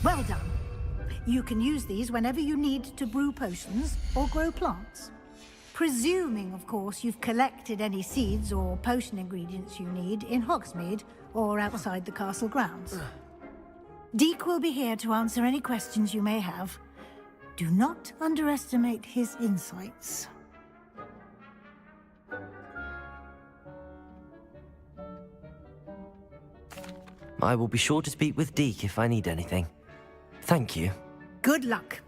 Well done. You can use these whenever you need to brew potions or grow plants. Presuming, of course, you've collected any seeds or potion ingredients you need in Hogsmeade or outside the castle grounds. Deke will be here to answer any questions you may have. Do not underestimate his insights. I will be sure to speak with Deke if I need anything. Thank you. Good luck.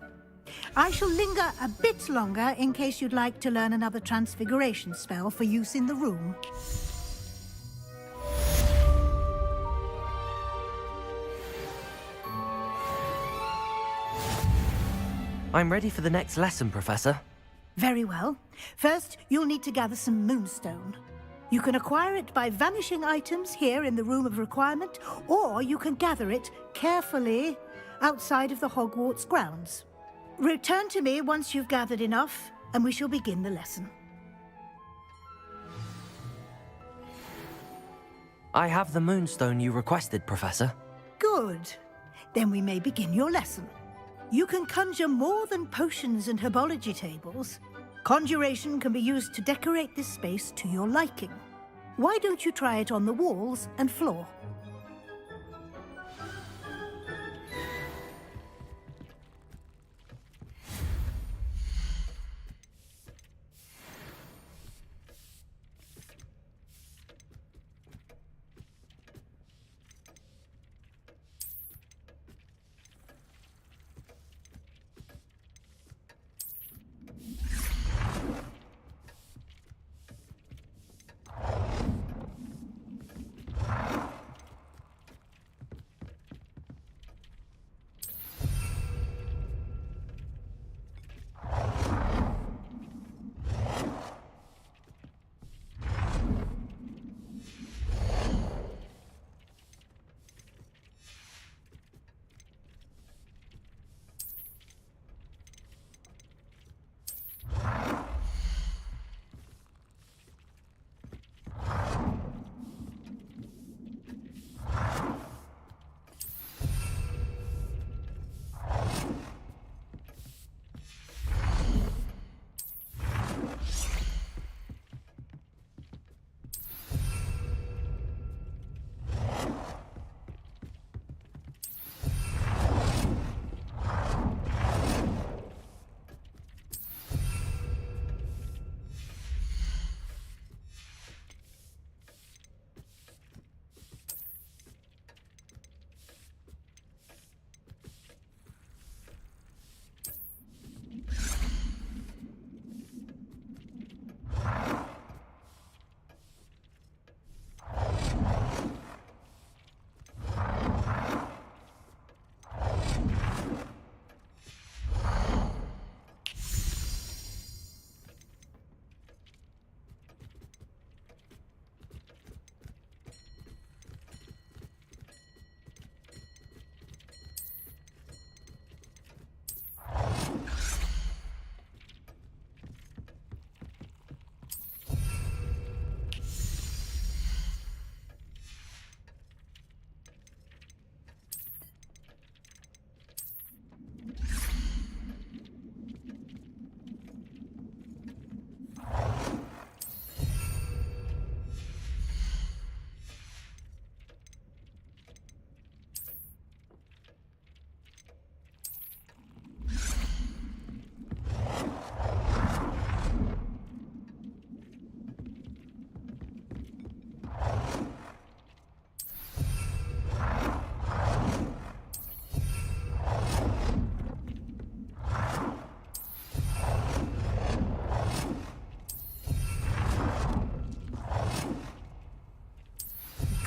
I shall linger a bit longer in case you'd like to learn another transfiguration spell for use in the room. I'm ready for the next lesson, Professor. Very well. First, you'll need to gather some moonstone. You can acquire it by vanishing items here in the Room of Requirement, or you can gather it carefully outside of the Hogwarts grounds. Return to me once you've gathered enough, and we shall begin the lesson. I have the moonstone you requested, Professor. Good. Then we may begin your lesson. You can conjure more than potions and herbology tables. Conjuration can be used to decorate this space to your liking. Why don't you try it on the walls and floor?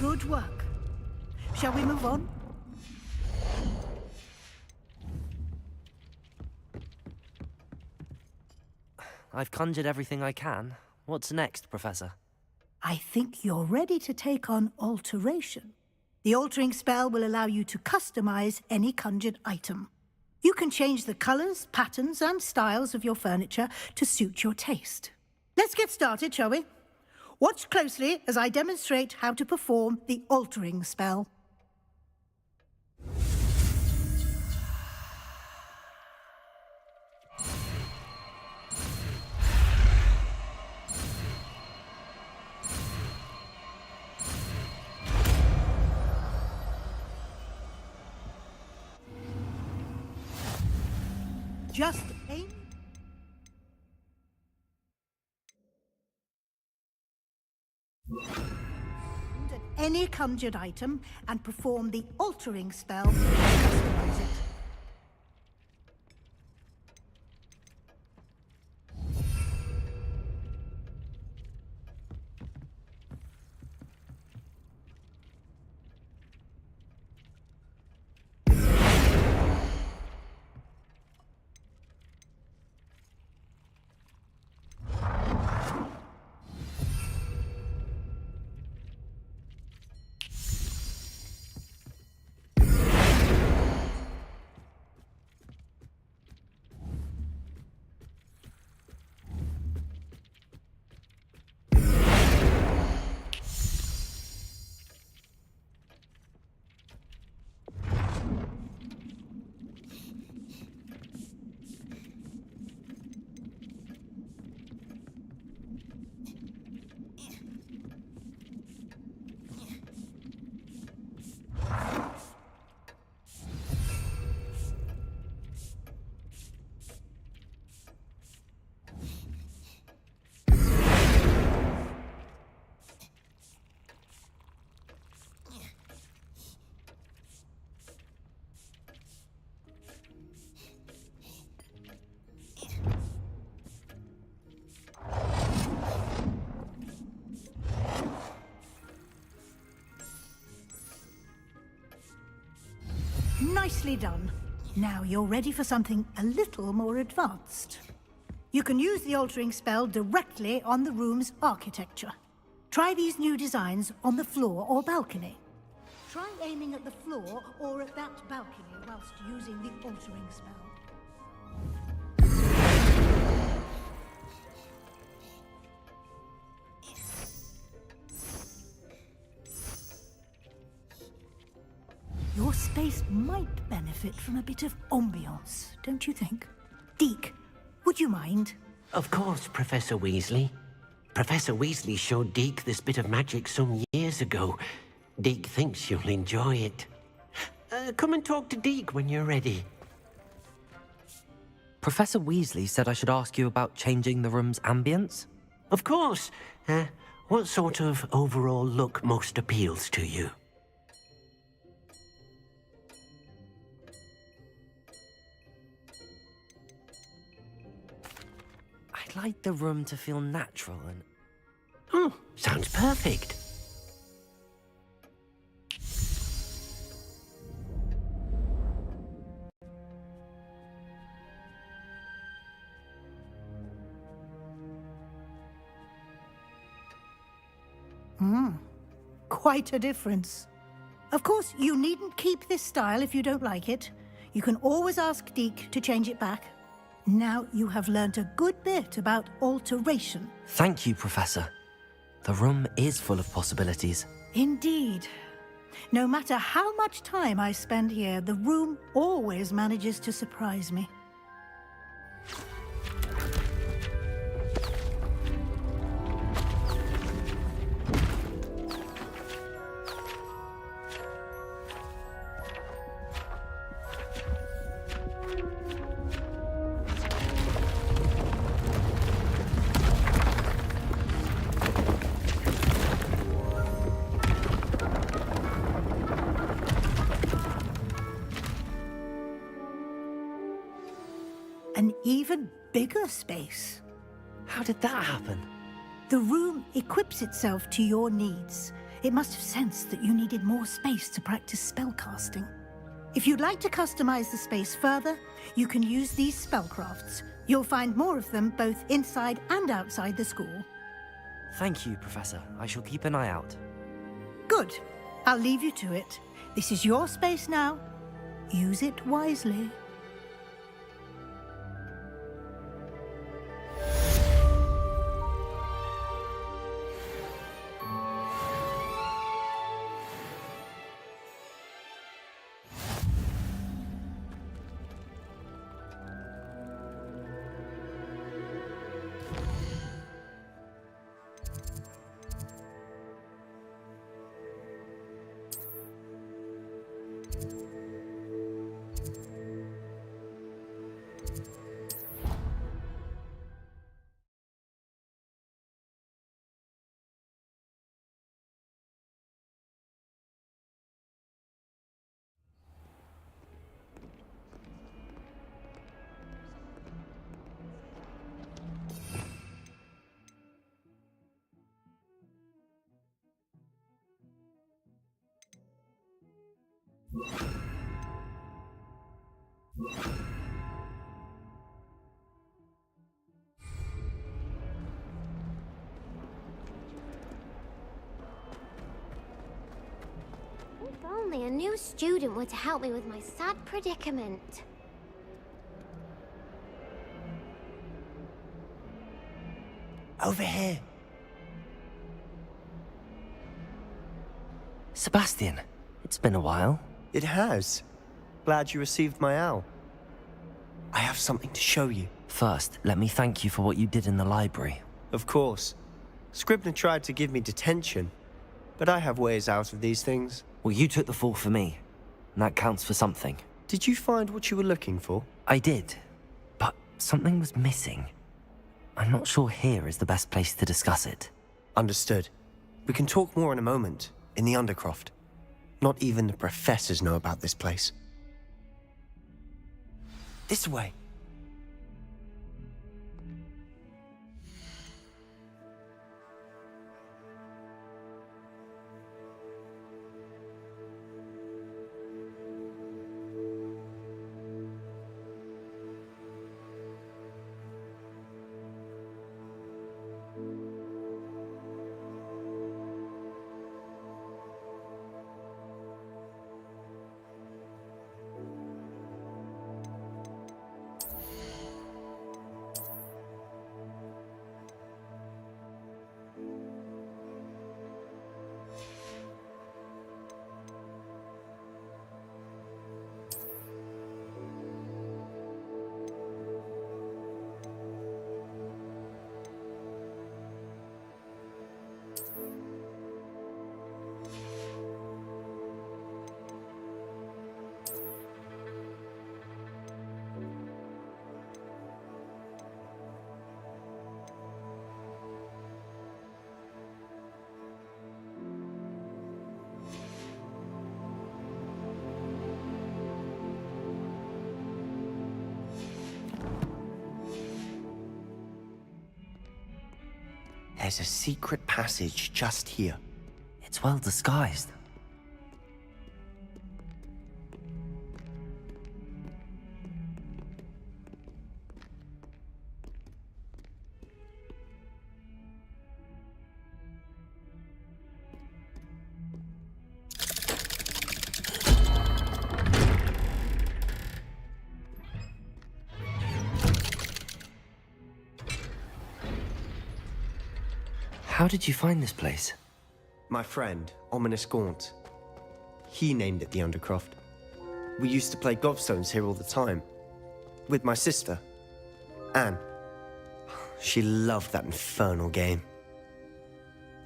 Good work. Shall we move on? I've conjured everything I can. What's next, Professor? I think you're ready to take on alteration. The altering spell will allow you to customize any conjured item. You can change the colors, patterns, and styles of your furniture to suit your taste. Let's get started, shall we? Watch closely as I demonstrate how to perform the altering spell. just aim at any conjured item and perform the altering spell to customize it. Nicely done. Now you're ready for something a little more advanced. You can use the altering spell directly on the room's architecture. Try these new designs on the floor or balcony. Try aiming at the floor or at that balcony whilst using the altering spell. Your space might benefit from a bit of ambiance, don't you think? Deke, would you mind? Of course, Professor Weasley. Professor Weasley showed Deke this bit of magic some years ago. Deke thinks you'll enjoy it. Come and talk to Deke when you're ready. Professor Weasley said I should ask you about changing the room's ambience? Of course. What sort of overall look most appeals to you? I'd like the room to feel natural and... Oh, sounds perfect. Quite a difference. Of course, you needn't keep this style if you don't like it. You can always ask Deke to change it back. Now you have learnt a good bit about alteration. Thank you, Professor. The room is full of possibilities. Indeed. No matter how much time I spend here, the room always manages to surprise me. An even bigger space. How did that happen? The room equips itself to your needs. It must have sensed that you needed more space to practice spellcasting. If you'd like to customize the space further, you can use these spellcrafts. You'll find more of them both inside and outside the school. Thank you, Professor. I shall keep an eye out. Good. I'll leave you to it. This is your space now. Use it wisely. If only a new student were to help me with my sad predicament. Over here. Sebastian, it's been a while. It has. Glad you received my owl. I have something to show you. First, let me thank you for what you did in the library. Of course. Scribner tried to give me detention, but I have ways out of these things. Well, you took the fall for me, and that counts for something. Did you find what you were looking for? I did, but something was missing. I'm not sure here is the best place to discuss it. Understood. We can talk more in a moment, in the Undercroft. Not even the professors know about this place. This way. There's a secret passage just here. It's well disguised. How did you find this place? My friend, Ominous Gaunt. He named it the Undercroft. We used to play gobstones here all the time. With my sister, Anne. She loved that infernal game.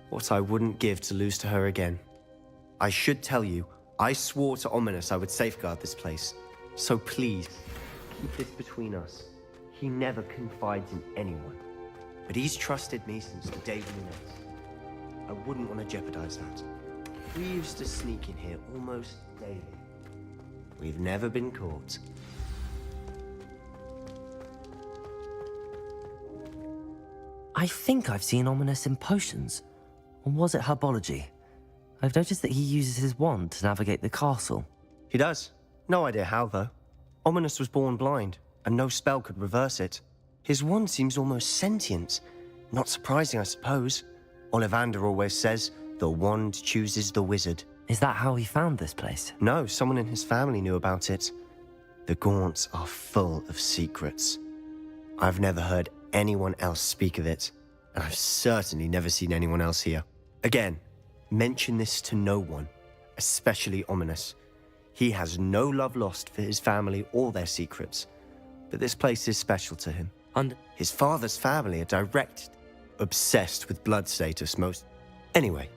What I wouldn't give to lose to her again. I should tell you, I swore to Ominous I would safeguard this place. So please, keep this between us. He never confides in anyone. But he's trusted me since the day we met. I wouldn't want to jeopardize that. We used to sneak in here almost daily. We've never been caught. I think I've seen Ominous in potions. Or was it herbology? I've noticed that he uses his wand to navigate the castle. He does. No idea how, though. Ominous was born blind, and no spell could reverse it. His wand seems almost sentient. Not surprising, I suppose. Ollivander always says, the wand chooses the wizard. Is that how he found this place? No, someone in his family knew about it. The Gaunts are full of secrets. I've never heard anyone else speak of it, and I've certainly never seen anyone else here. Again, mention this to no one, especially Ominous. He has no love lost for his family or their secrets, but this place is special to him. His father's family are obsessed with blood status most... Anyway,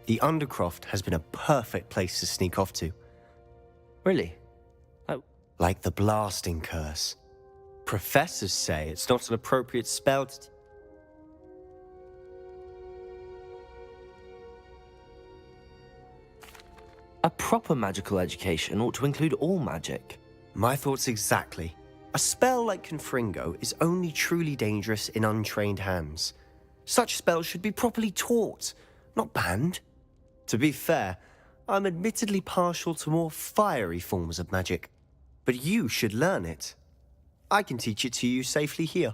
the Undercroft has been a perfect place to sneak off to. Really? Like the blasting curse. Professors say it's not an appropriate spell to... A proper magical education ought to include all magic. My thoughts exactly. A spell like Confringo is only truly dangerous in untrained hands. Such spells should be properly taught, not banned. To be fair, I'm admittedly partial to more fiery forms of magic. But you should learn it. I can teach it to you safely here.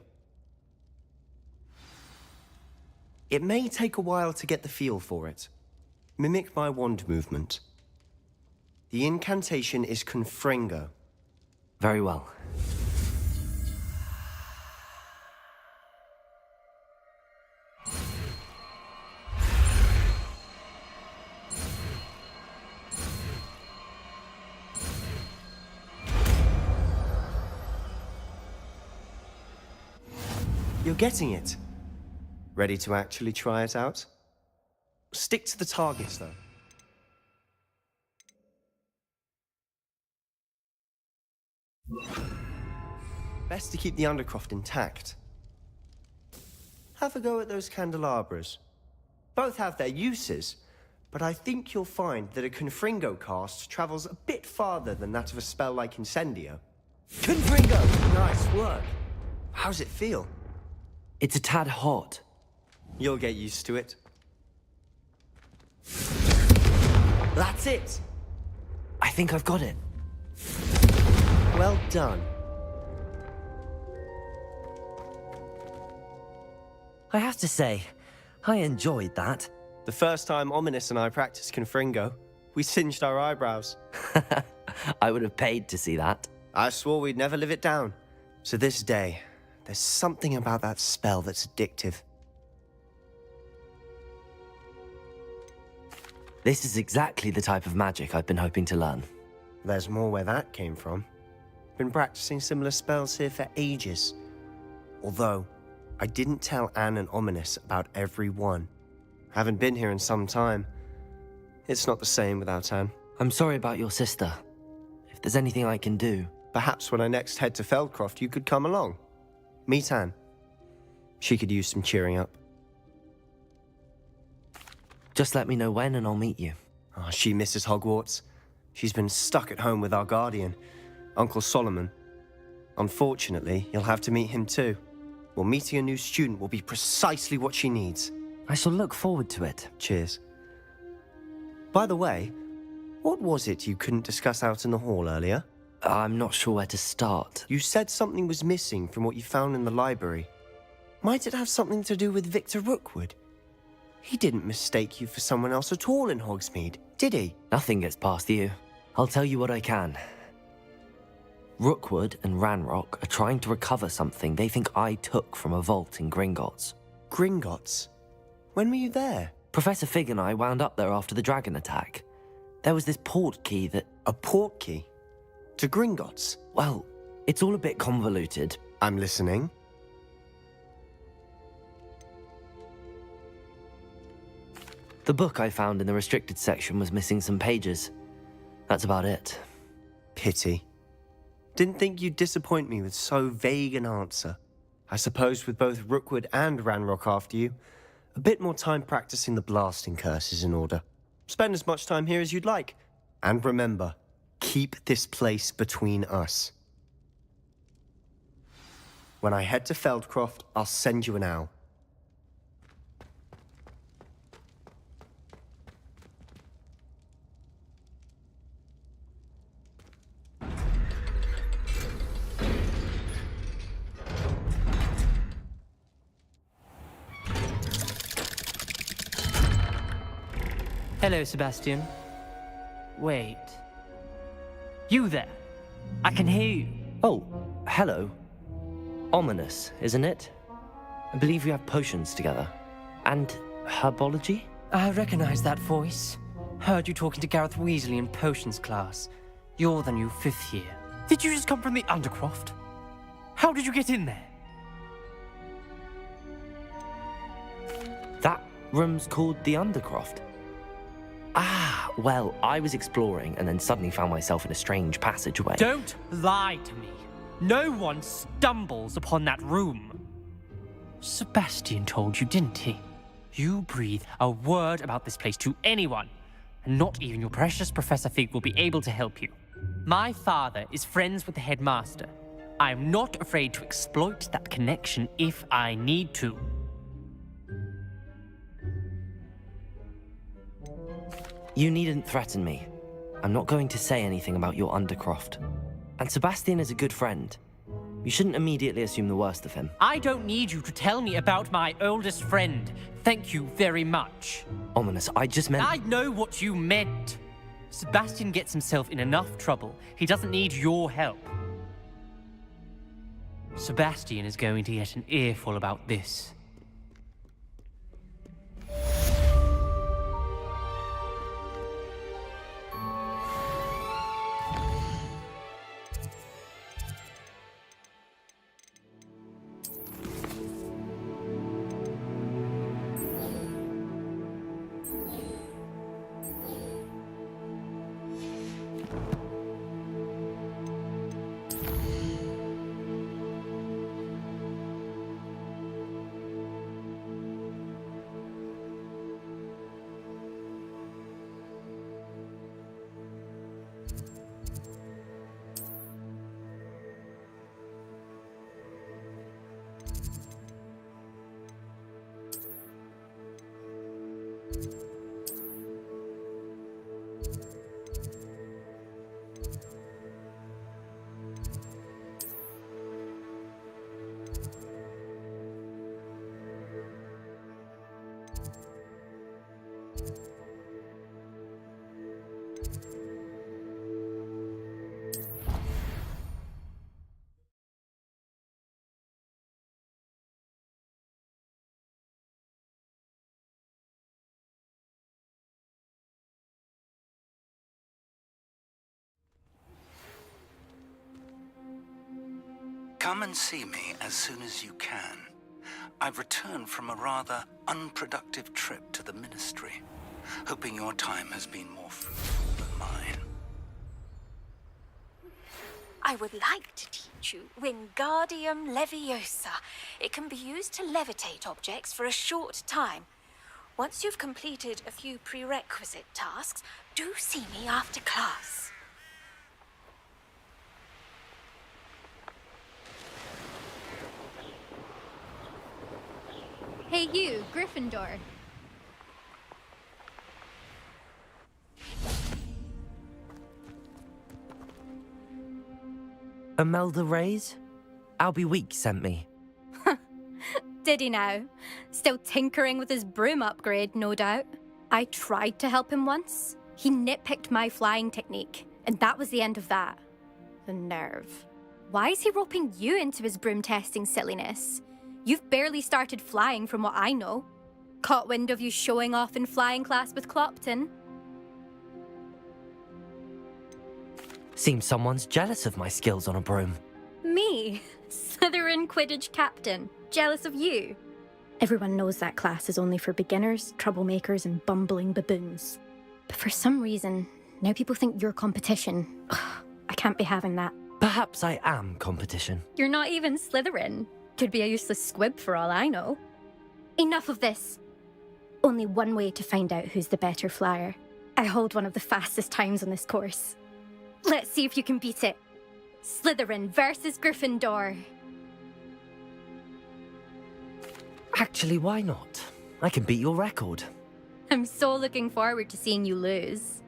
It may take a while to get the feel for it. Mimic my wand movement. The incantation is Confringo. Very well. You're getting it. Ready to actually try it out? Stick to the targets, though. Best to keep the Undercroft intact. Have a go at those candelabras. Both have their uses, but I think you'll find that a Confringo cast travels a bit farther than that of a spell like Incendio. Confringo! Nice work. How's it feel? It's a tad hot. You'll get used to it. That's it! I think I've got it. Well done. I have to say, I enjoyed that. The first time Ominous and I practiced Confringo, we singed our eyebrows. I would have paid to see that. I swore we'd never live it down. So this day, there's something about that spell that's addictive. This is exactly the type of magic I've been hoping to learn. There's more where that came from. Been practicing similar spells here for ages. Although, I didn't tell Anne and Ominous about every one. Haven't been here in some time. It's not the same without Anne. I'm sorry about your sister. If there's anything I can do... Perhaps when I next head to Feldcroft, you could come along. Meet Anne. She could use some cheering up. Just let me know when and I'll meet you. Oh, she misses Hogwarts. She's been stuck at home with our guardian, Uncle Solomon. Unfortunately, you'll have to meet him too. Well, meeting a new student will be precisely what she needs. I shall look forward to it. Cheers. By the way, what was it you couldn't discuss out in the hall earlier? I'm not sure where to start. You said something was missing from what you found in the library. Might it have something to do with Victor Rookwood? He didn't mistake you for someone else at all in Hogsmeade, did he? Nothing gets past you. I'll tell you what I can. Rookwood and Ranrock are trying to recover something they think I took from a vault in Gringotts. Gringotts? When were you there? Professor Fig and I wound up there after the dragon attack. There was this port key that... A port key? To Gringotts? Well, it's all a bit convoluted. I'm listening. The book I found in the restricted section was missing some pages. That's about it. Pity. Didn't think you'd disappoint me with so vague an answer. I suppose with both Rookwood and Ranrock after you, a bit more time practicing the blasting curse is in order. Spend as much time here as you'd like. And remember, keep this place between us. When I head to Feldcroft, I'll send you an owl. Hello, Sebastian. Wait. You there? I can hear you. Oh, hello. Ominous, isn't it? I believe we have potions together. And herbology? I recognize that voice. Heard you talking to Gareth Weasley in potions class. You're the new 5th year. Did you just come from the Undercroft? How did you get in there? That room's called the Undercroft. Ah, well, I was exploring and then suddenly found myself in a strange passageway. Don't lie to me. No one stumbles upon that room. Sebastian told you, didn't he? You breathe a word about this place to anyone, and not even your precious Professor Fig will be able to help you. My father is friends with the headmaster. I'm not afraid to exploit that connection if I need to. You needn't threaten me. I'm not going to say anything about your Undercroft. And Sebastian is a good friend. You shouldn't immediately assume the worst of him. I don't need you to tell me about my oldest friend. Thank you very much. Ominous, I just meant... I know what you meant. Sebastian gets himself in enough trouble. He doesn't need your help. Sebastian is going to get an earful about this. Come and see me as soon as you can. I've returned from a rather unproductive trip to the Ministry, hoping your time has been more fruitful than mine. I would like to teach you Wingardium Leviosa. It can be used to levitate objects for a short time. Once you've completed a few prerequisite tasks, do see me after class. Hey you, Gryffindor. Imelda Reyes? Albie Week sent me. Did he now? Still tinkering with his broom upgrade, no doubt. I tried to help him once. He nitpicked my flying technique, and that was the end of that. The nerve. Why is he roping you into his broom testing silliness? You've barely started flying from what I know. Caught wind of you showing off in flying class with Clopton. Seems someone's jealous of my skills on a broom. Me? Slytherin Quidditch captain. Jealous of you? Everyone knows that class is only for beginners, troublemakers, and bumbling baboons. But for some reason, now people think you're competition. Ugh, I can't be having that. Perhaps I am competition. You're not even Slytherin. Could be a useless squib for all I know. Enough of this. Only one way to find out who's the better flyer. I hold one of the fastest times on this course. Let's see if you can beat it. Slytherin versus Gryffindor. Actually, why not? I can beat your record. I'm so looking forward to seeing you lose.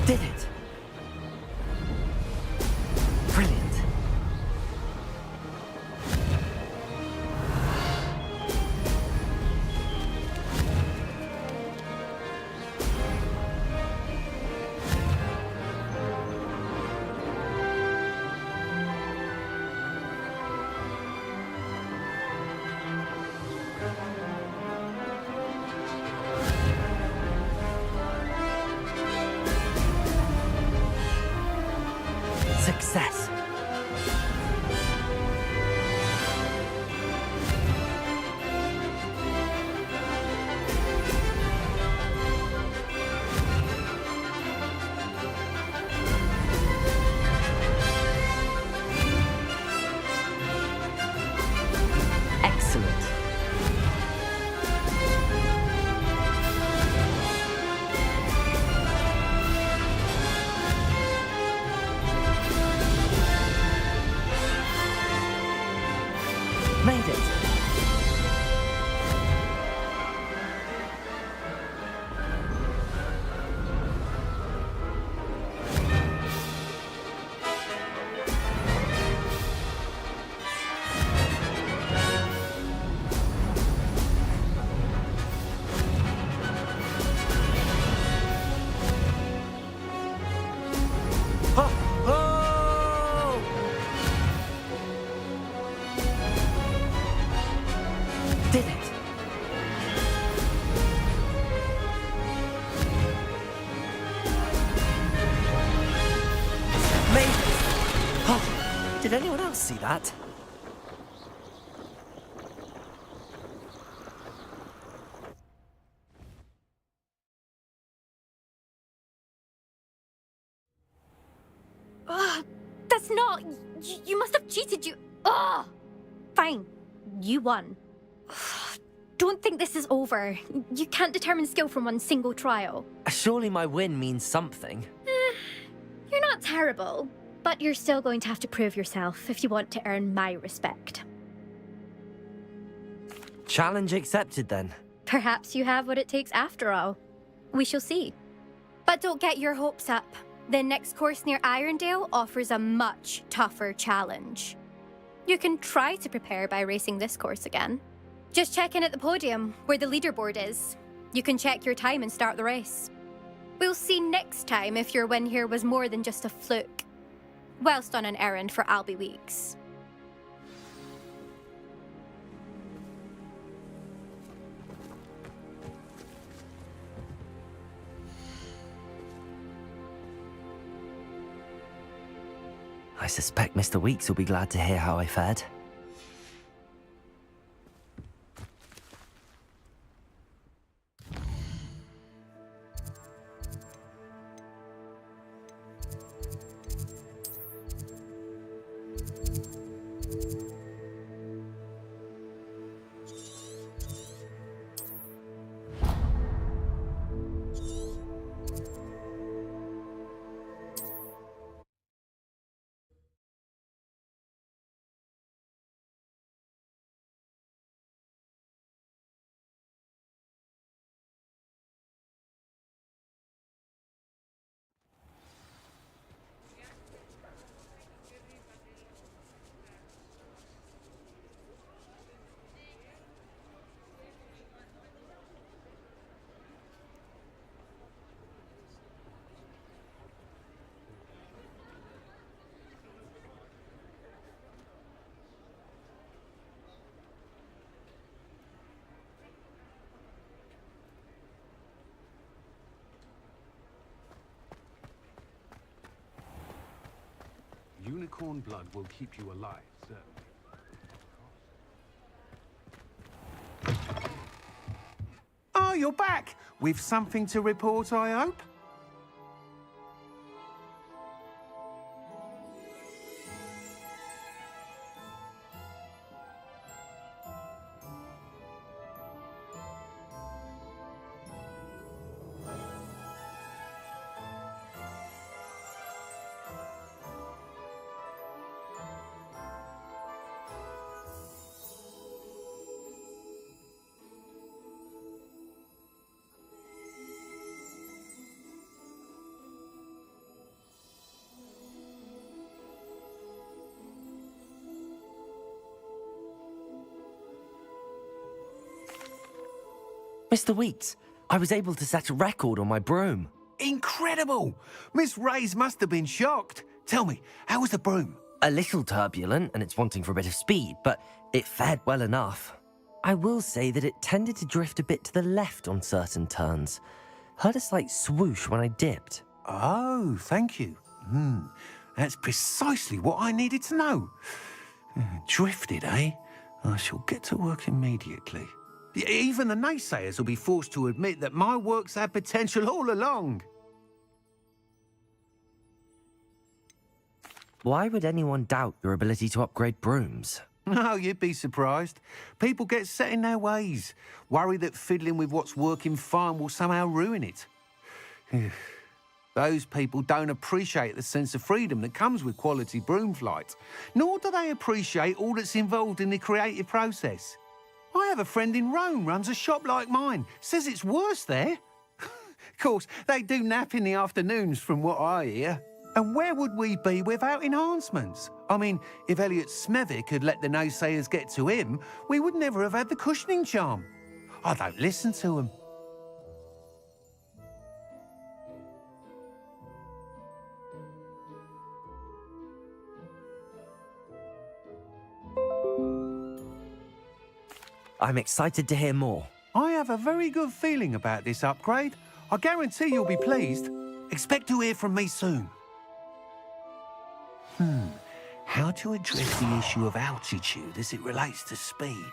Did it! Brilliant. Success. Excellent. did it! Amazing! Oh, did anyone else see that? Ugh, that's not... You must have cheated, you... Ugh! Fine. You won. Don't think this is over. You can't determine skill from one single trial. Surely my win means something. You're not terrible, but you're still going to have to prove yourself if you want to earn my respect. Challenge accepted then. Perhaps you have what it takes after all. We shall see. But don't get your hopes up. The next course near Irondale offers a much tougher challenge. You can try to prepare by racing this course again. Just check in at the podium, where the leaderboard is. You can check your time and start the race. We'll see next time if your win here was more than just a fluke. Whilst on an errand for Albie Weeks. I suspect Mr. Weeks will be glad to hear how I fared. Unicorn blood will keep you alive, certainly. Oh, you're back! With something to report, I hope? Mr. Weeks, I was able to set a record on my broom. Incredible! Miss Reyes must have been shocked. Tell me, how was the broom? A little turbulent, and it's wanting for a bit of speed, but it fared well enough. I will say that it tended to drift a bit to the left on certain turns. Heard a slight swoosh when I dipped. Oh, thank you. That's precisely what I needed to know. Drifted, eh? I shall get to work immediately. Even the naysayers will be forced to admit that my work's had potential all along. Why would anyone doubt your ability to upgrade brooms? Oh, you'd be surprised. People get set in their ways, worry that fiddling with what's working fine will somehow ruin it. Those people don't appreciate the sense of freedom that comes with quality broom flight, nor do they appreciate all that's involved in the creative process. I have a friend in Rome runs a shop like mine, says it's worse there. Of course, they do nap in the afternoons from what I hear. And where would we be without enhancements? I mean, if Elliot Smethwick had let the naysayers get to him, we would never have had the cushioning charm. I don't listen to them. I'm excited to hear more. I have a very good feeling about this upgrade. I guarantee you'll be pleased. Expect to hear from me soon. How to address the issue of altitude as it relates to speed?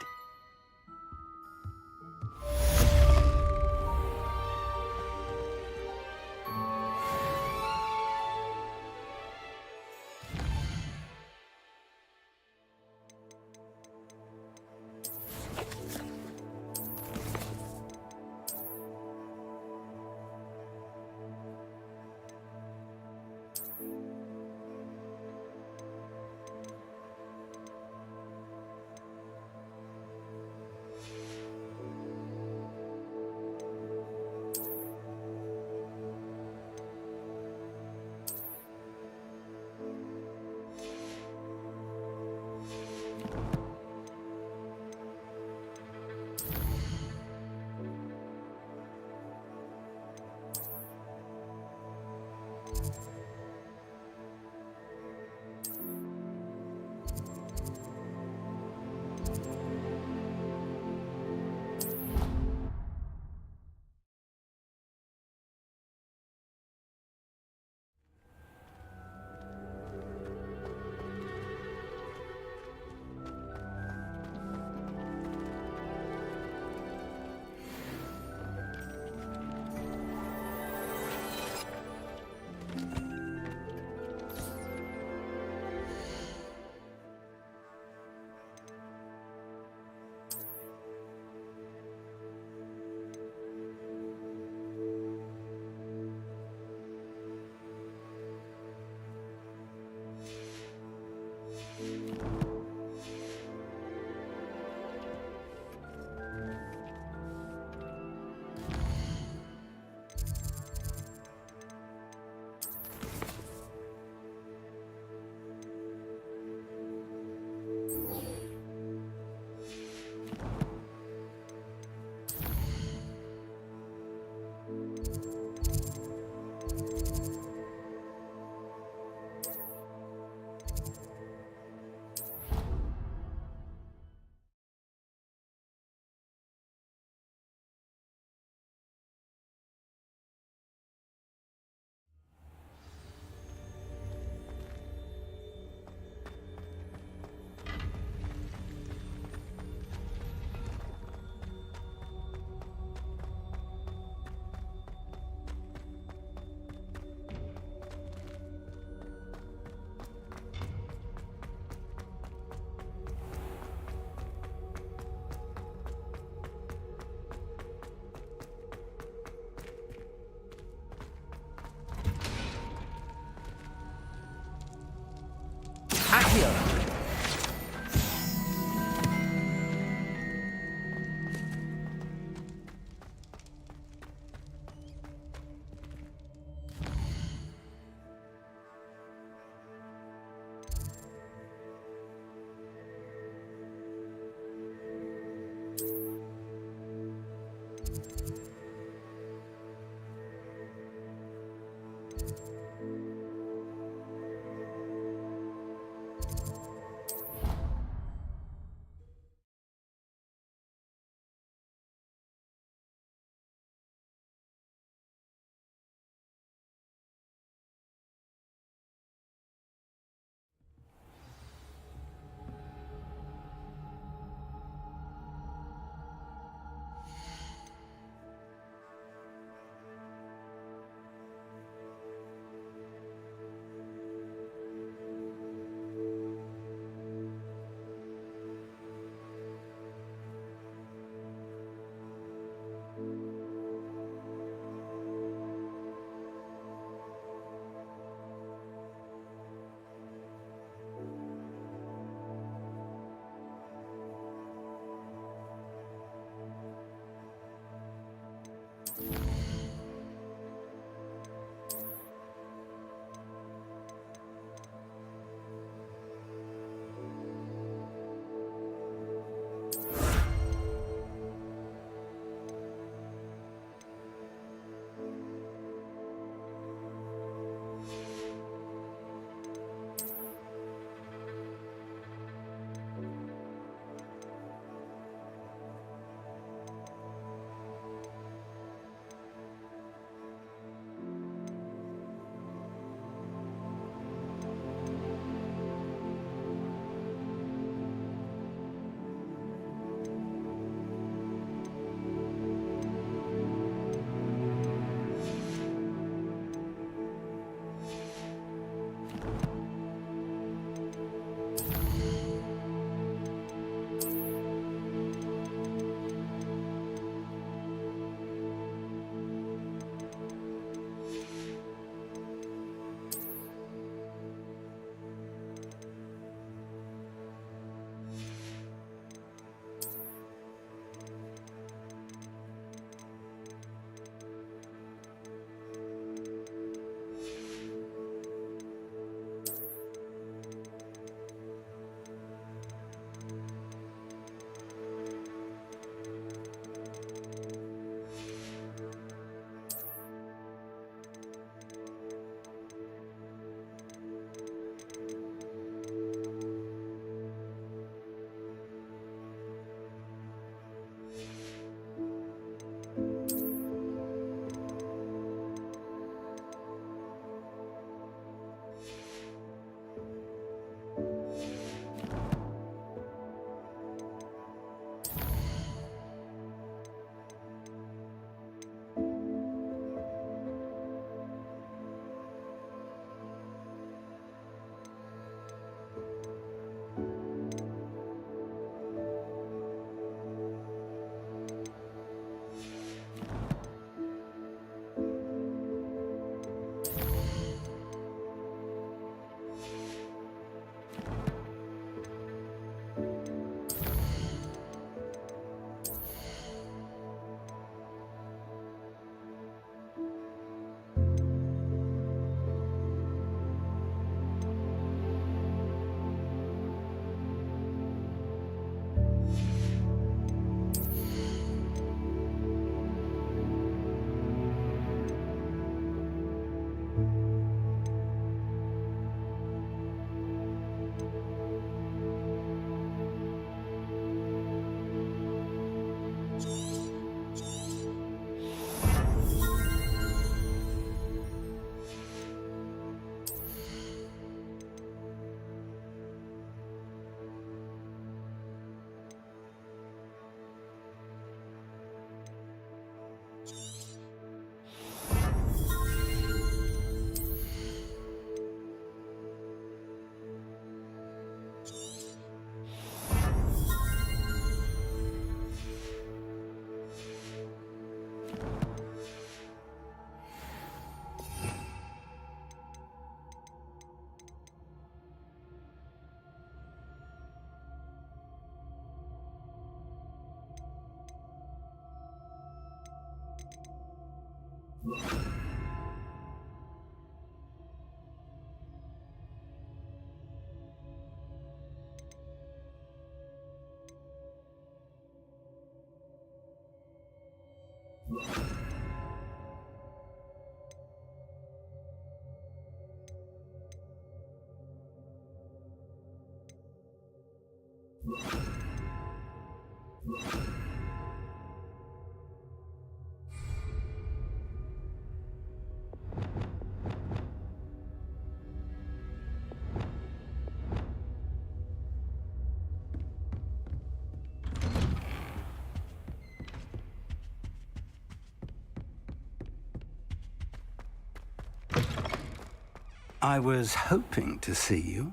I was hoping to see you.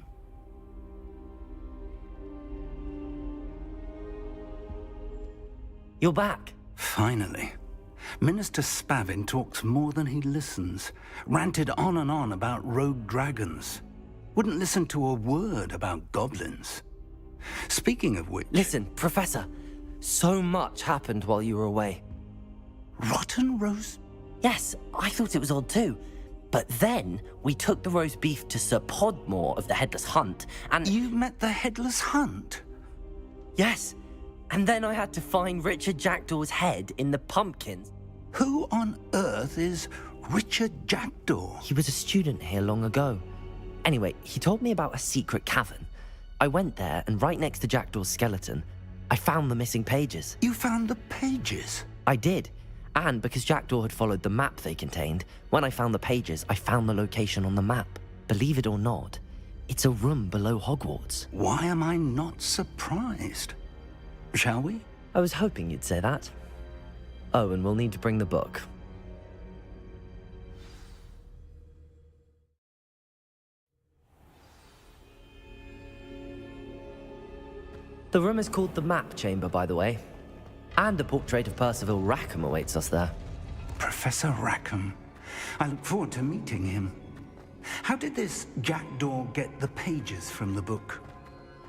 You're back. Finally. Minister Spavin talks more than he listens. Ranted on and on about rogue dragons. Wouldn't listen to a word about goblins. Speaking of which... Listen, Professor. So much happened while you were away. Rotten roast? Yes, I thought it was odd too. But then, we took the roast beef to Sir Podmore of the Headless Hunt, and... You met the Headless Hunt? Yes. And then I had to find Richard Jackdaw's head in the pumpkins. Who on earth is Richard Jackdaw? He was a student here long ago. Anyway, he told me about a secret cavern. I went there, and right next to Jackdaw's skeleton, I found the missing pages. You found the pages? I did. And because Jackdaw had followed the map they contained, when I found the pages, I found the location on the map. Believe it or not, it's a room below Hogwarts. Why am I not surprised? Shall we? I was hoping you'd say that. Oh, and we'll need to bring the book. The room is called the Map Chamber, by the way. And a portrait of Percival Rackham awaits us there. Professor Rackham. I look forward to meeting him. How did this Jackdaw get the pages from the book?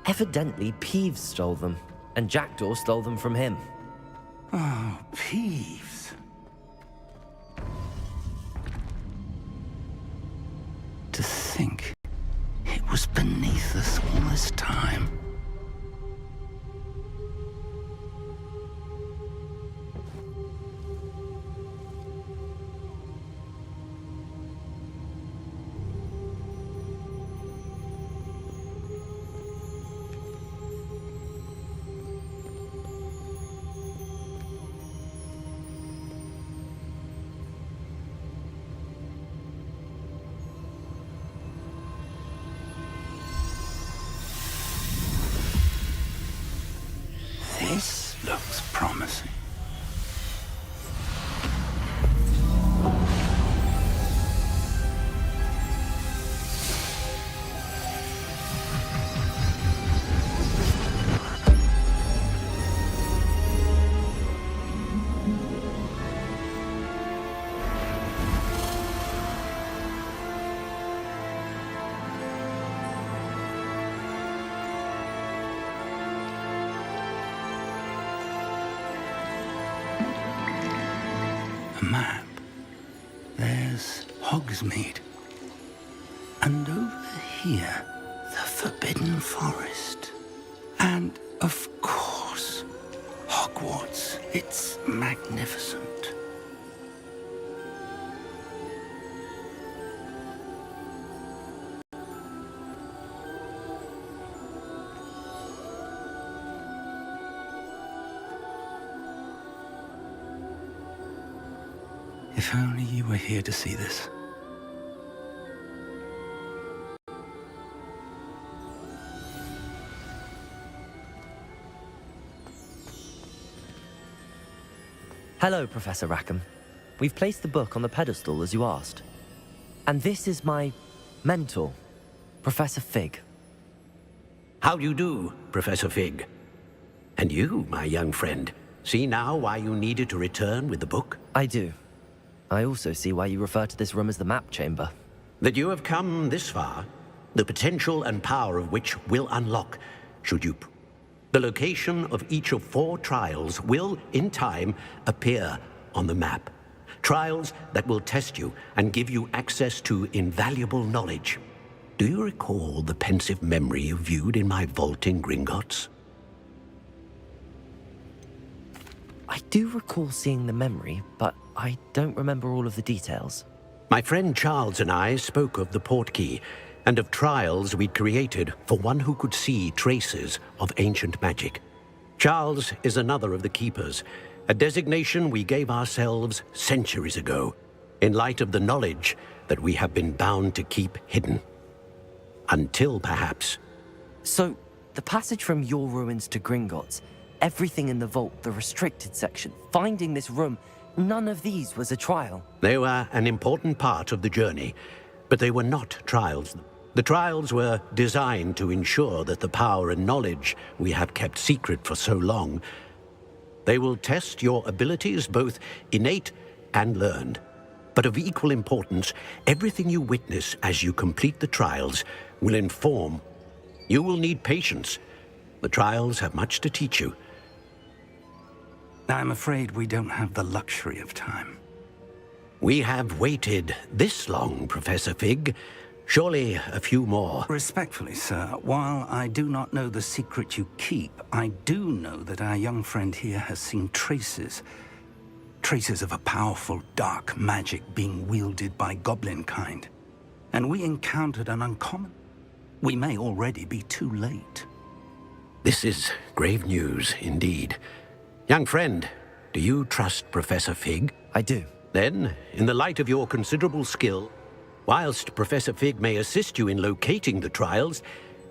Evidently, Peeves stole them, and Jackdaw stole them from him. Oh, Peeves. To think it was beneath us all this time. This looks promising. A map. There's Hogsmeade. And over here, the Forbidden Forest. And, of course, Hogwarts. It's magnificent. If only you were here to see this. Hello, Professor Rackham. We've placed the book on the pedestal as you asked. And this is my mentor, Professor Fig. How do you do, Professor Fig? And you, my young friend, See now why you needed to return with the book? I do. I also see why you refer to this room as the map chamber. That you have come this far, the potential and power of which will unlock, should you... The location of each of 4 trials will, in time, appear on the map. Trials that will test you and give you access to invaluable knowledge. Do you recall the pensive memory you viewed in my vault in Gringotts? I do recall seeing the memory, but I don't remember all of the details. My friend Charles and I spoke of the portkey and of trials we'd created for one who could see traces of ancient magic. Charles is another of the keepers, a designation we gave ourselves centuries ago, in light of the knowledge that we have been bound to keep hidden. Until, perhaps... So, the passage from your ruins to Gringotts, everything in the vault, the restricted section, finding this room, none of these was a trial. They were an important part of the journey, but they were not trials. The trials were designed to ensure that the power and knowledge we have kept secret for so long, they will test your abilities, both innate and learned. But of equal importance, everything you witness as you complete the trials will inform. You will need patience. The trials have much to teach you. I'm afraid we don't have the luxury of time. We have waited this long, Professor Fig. Surely a few more. Respectfully, sir, while I do not know the secret you keep, I do know that our young friend here has seen traces of a powerful dark magic being wielded by goblin kind. And we encountered an uncommon... We may already be too late. This is grave news, indeed. Young friend, do you trust Professor Fig? I do. Then, in the light of your considerable skill, whilst Professor Fig may assist you in locating the trials,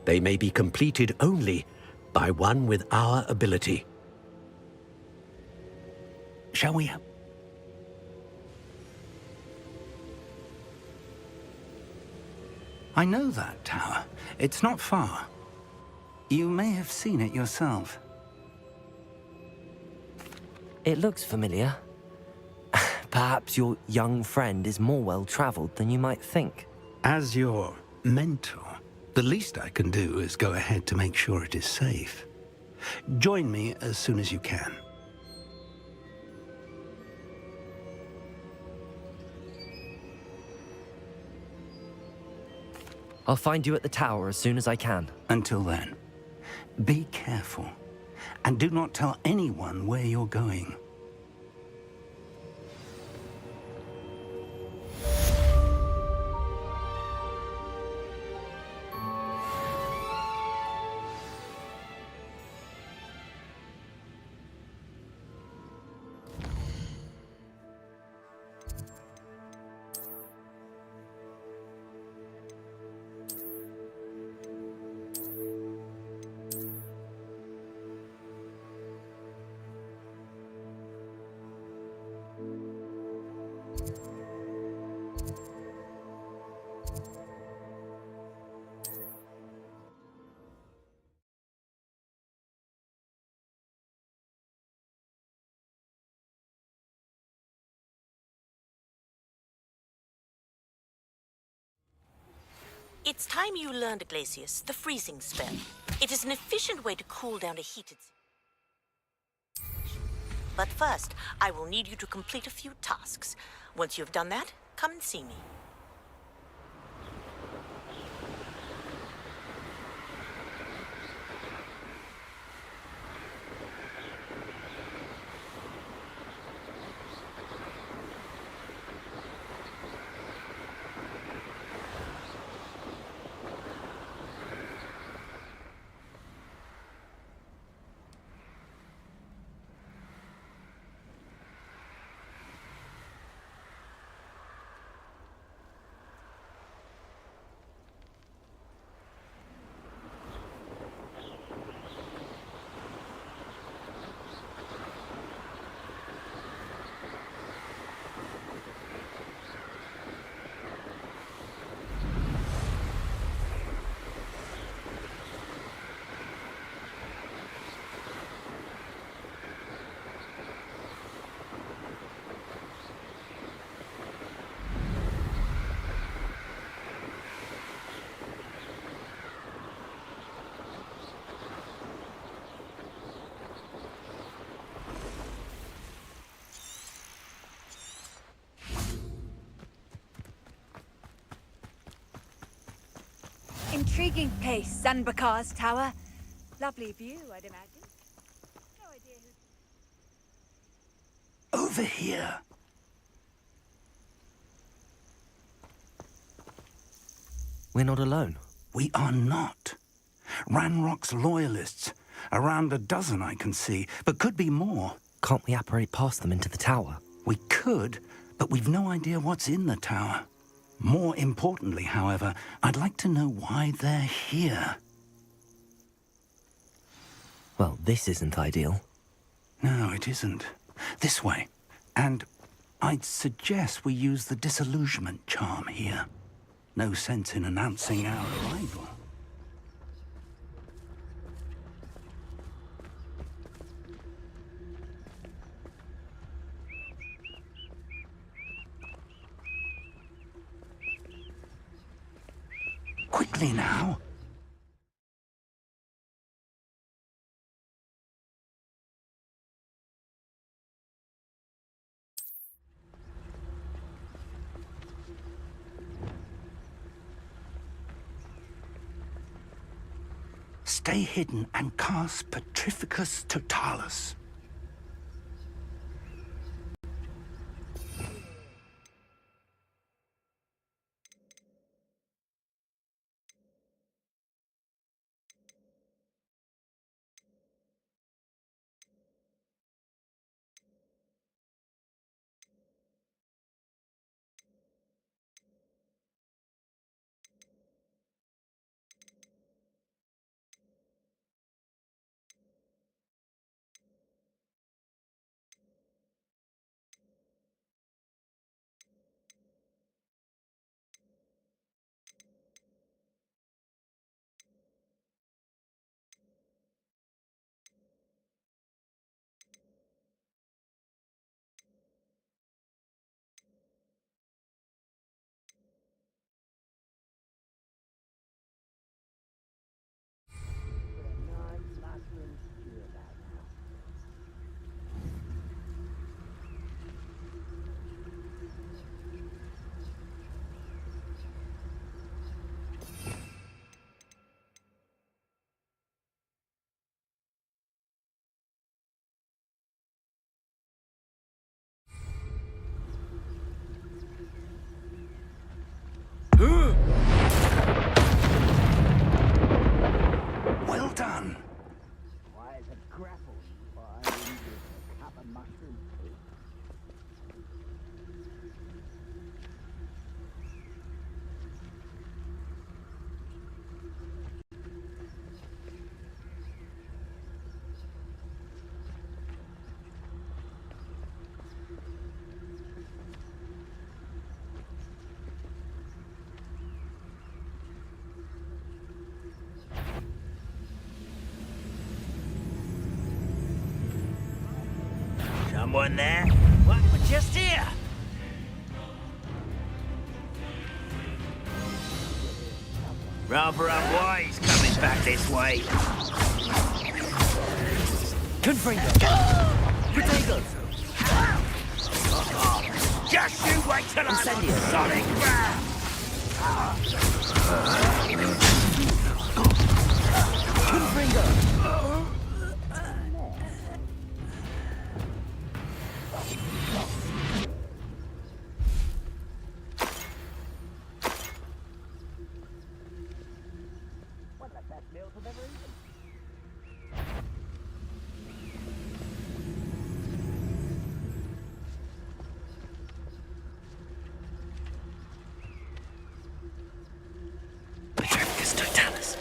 they may be completed only by one with our ability. Shall we... I know that tower. It's not far. You may have seen it yourself. It looks familiar. Perhaps your young friend is more well-traveled than you might think. As your mentor, the least I can do is go ahead to make sure it is safe. Join me as soon as you can. I'll find you at the tower as soon as I can. Until then, be careful, and do not tell anyone where you're going. It's time you learned, Glacius, the freezing spell. It is an efficient way to cool down a heated... But first, I will need you to complete a few tasks. Once you've done that, come and see me. intriguing place, Sanbakar's tower. Lovely view, I'd imagine. No idea who... Over here. We're not alone. We are not. Ranrock's loyalists. Around a dozen I can see, but could be more. Can't we apparate past them into the tower? We could, but we've no idea what's in the tower. More importantly, however, I'd like to know why they're here. Well, this isn't ideal. No, it isn't. This way. And I'd suggest we use the disillusionment charm here. No sense in announcing our arrival. Quickly now. Stay hidden and cast Petrificus Totalis. Well done. Why is a grapple fine with a cup of mushroom tea? Someone there? What? We're just here. Rather unwise coming back this way. Confringo! Protego! Just you wait till I'm on solid ground! Confringo! One of the best meals I've ever eaten. Petrificus Totalis.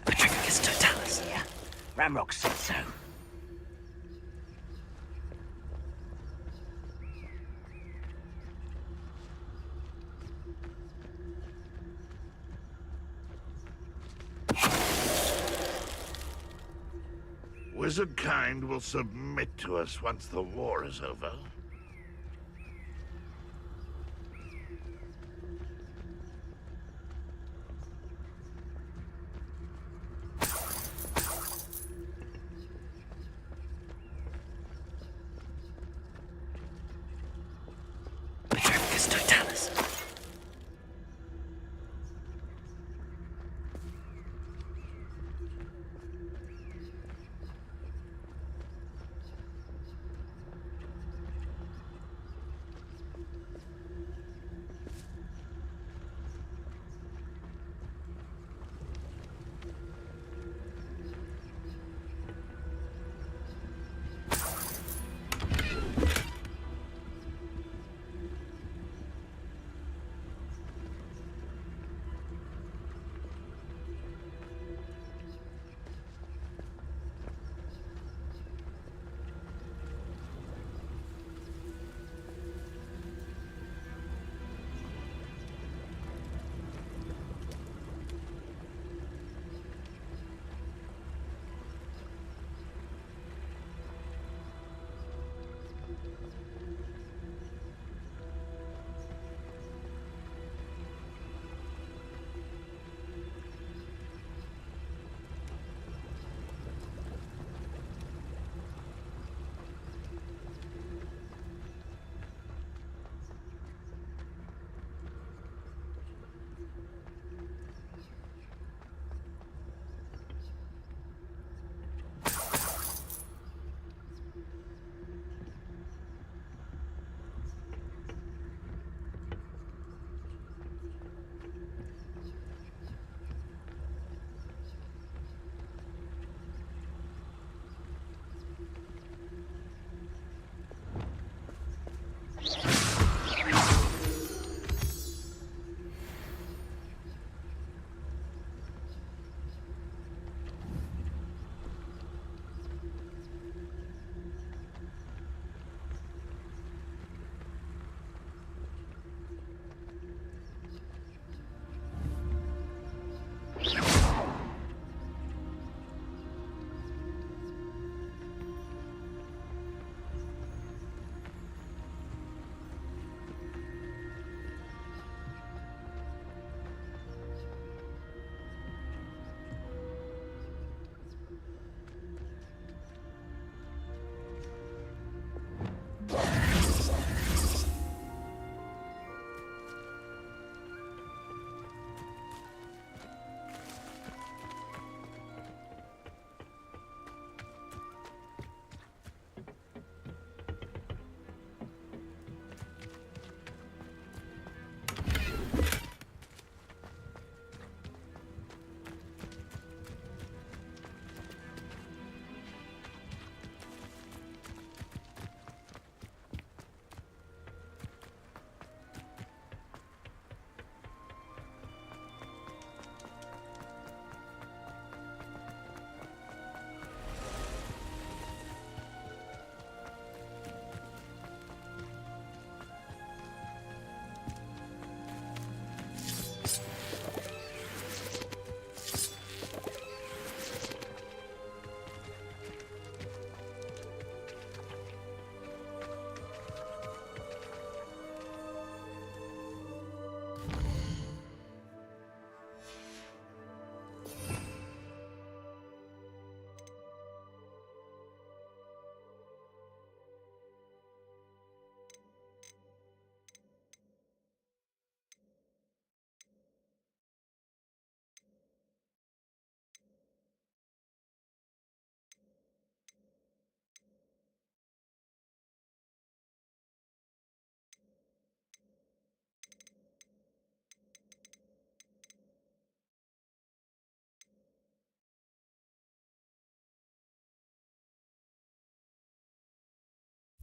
Petrificus Totalis. Yeah, Ramrock said so. wizard kind will submit to us once the war is over.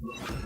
You